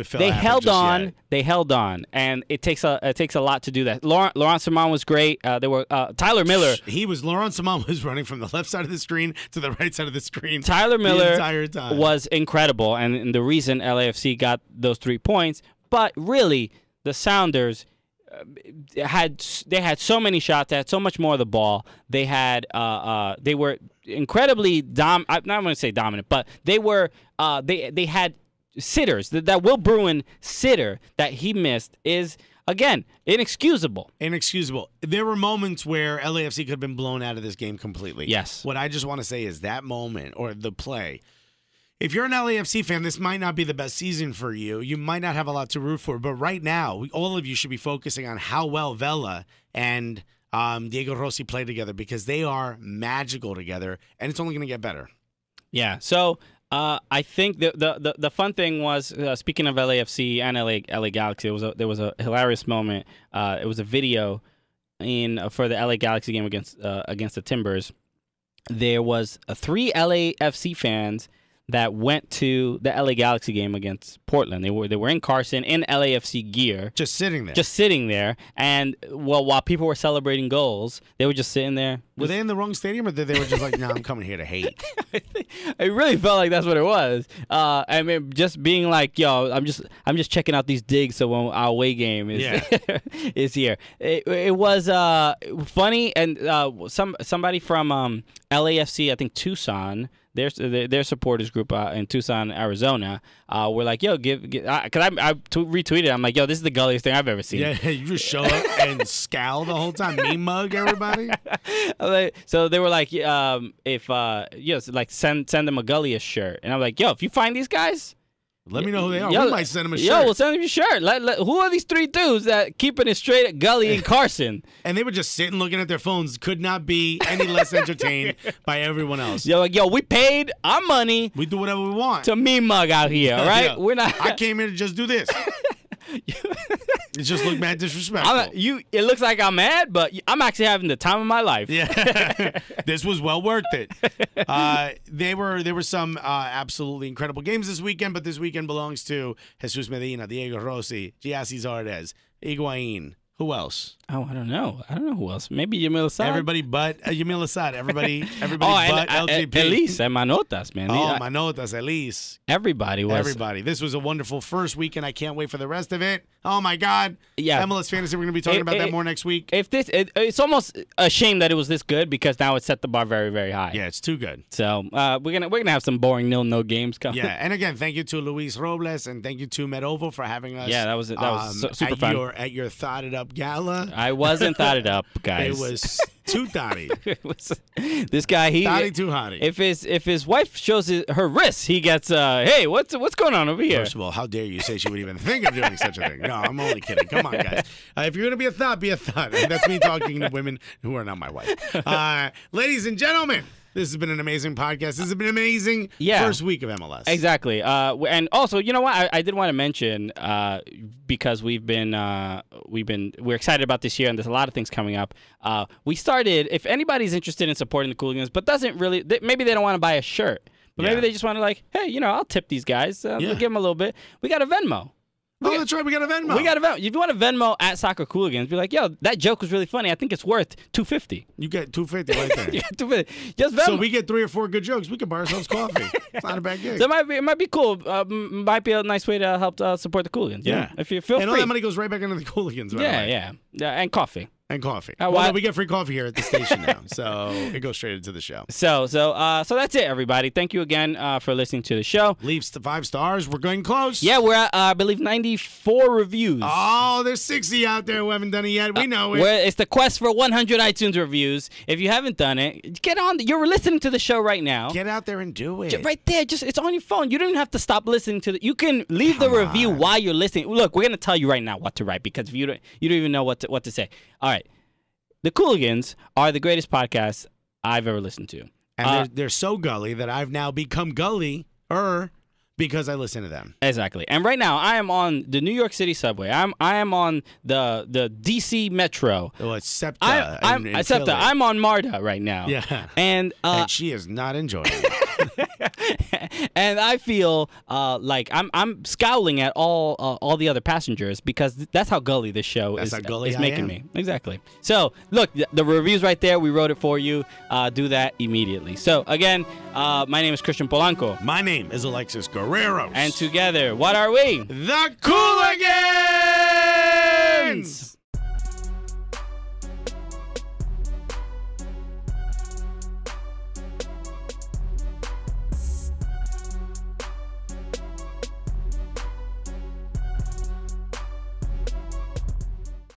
Phil. They held on. Yet. They held on, and it takes a lot to do that. Laurent Simon was great. There were Tyler Miller. Laurent Simon was running from the left side of the screen to the right side of the screen. Tyler Miller the entire time. Was incredible, and the reason LAFC got those 3 points. But really, the Sounders had so many shots. They had so much more of the ball. They were incredibly I'm not going to say dominant, but they were they had sitters. That Will Bruin sitter that he missed is again inexcusable. There were moments where LAFC could have been blown out of this game completely. Yes. What I just want to say is that moment or the play. If you're an LAFC fan, this might not be the best season for you. You might not have a lot to root for. But right now, all of you should be focusing on how well Vela and Diego Rossi play together because they are magical together, and it's only going to get better. Yeah. So I think the fun thing was, speaking of LAFC and LA Galaxy, there was a hilarious moment. It was a video for the LA Galaxy game against the Timbers. There was 3 LAFC fans that went to the LA Galaxy game against Portland. They were in Carson in LAFC gear. Just sitting there. And while people were celebrating goals, they were just sitting there. Were they in the wrong stadium or they were just like, no, I'm coming here to hate? It really felt like that's what it was. I mean, just being like, yo, I'm just checking out these digs so when our away game is here. It was funny, and somebody from LAFC, I think Tucson, their supporters group in Tucson, Arizona, were like, yo, because I retweeted. I'm like, yo, this is the gulliest thing I've ever seen. Yeah, you just show up and scowl the whole time, meme mug everybody. So they were like, send them a gulliest shirt, and I'm like, yo, if you find these guys, let me know who they are. We might send them a shirt. Yo, we'll send them a shirt. Who are these 3 dudes that keeping it straight at Gully and Carson? And they were just sitting looking at their phones. Could not be any less entertained by everyone else. Yo, we paid our money. We do whatever we want. To meme mug out here, all right? Yeah. We're not. I came here to just do this. It just looked mad disrespectful. It looks like I'm mad, but I'm actually having the time of my life. Yeah, this was well worth it. There were some absolutely incredible games this weekend, but this weekend belongs to Jesus Medina, Diego Rossi, Giassi Zardes, Higuain. Who else? Oh, I don't know who else. Maybe Yamil Assad. Everybody but Yamil Assad. Everybody but LJP. Elise and Manotas, man. Manotas, Elise. Everybody was. Everybody. This was a wonderful first weekend. I can't wait for the rest of it. Oh, my God. Yeah. MLS Fantasy, we're going to be talking about that more next week. It's almost a shame that it was this good because now it set the bar very, very high. Yeah, it's too good. So we're gonna have some boring 0-0 games coming. Yeah, and again, thank you to Luis Robles and thank you to Medovo for having us. Yeah, that was super fun. At your Thoughted Up Gala. I wasn't thoughted up, guys. It was too thotty. This guy, thotty too hotty. If his wife shows her wrists, he gets hey, what's going on over here? First of all, how dare you say she would even think of doing such a thing? No, I'm only kidding. Come on, guys. If you're gonna be a thought. That's me talking to women who are not my wife. Ladies and gentlemen, This has been an amazing podcast. This has been an amazing first week of MLS. Exactly. And also, you know what? I did want to mention because we're excited about this year, and there's a lot of things coming up. We started. If anybody's interested in supporting the Cooligans, but doesn't really, maybe they don't want to buy a shirt, but maybe they just want to hey, I'll tip these guys. Give them a little bit. We got a Venmo. Oh, that's right. We got a Venmo. If you want to Venmo at Soccer Cooligans, be like, yo, that joke was really funny. I think it's worth $2.50. You get $2.50 right there. You get $2.50. Just Venmo. So we get 3 or 4 good jokes. We can buy ourselves coffee. It's not a bad gig. So it might be cool. Might be a nice way to help support the Cooligans. Yeah. If you feel free. And all that money goes right back into the Cooligans. Yeah. And coffee. And coffee. No, we get free coffee here at the station now, so it goes straight into the show. So that's it, everybody. Thank you again for listening to the show. Leaves to 5 stars. We're going close. Yeah, we're at I believe 94 reviews. Oh, there's 60 out there who haven't done it yet. We know it. It's the quest for 100 iTunes reviews. If you haven't done it, get on. You're listening to the show right now. Get out there and do it. Right there. It's on your phone. You don't even have to stop listening to it. You can leave the review while you're listening. Look, we're gonna tell you right now what to write because if you don't even know what to say. All right. The Cooligans are the greatest podcast I've ever listened to. And they're so gully that I've now become gully-er because I listen to them. Exactly. And right now, I am on the New York City subway. I am on the D.C. Metro. Oh, it's SEPTA. I'm on MARTA right now. Yeah. And she is not enjoying it. And I feel like I'm scowling at all the other passengers because that's how gully this show is making me. Exactly. So look, the review's right there. We wrote it for you. Do that immediately. So again, my name is Christian Polanco. My name is Alexis Guerrero. And together, what are we? The Cooligans!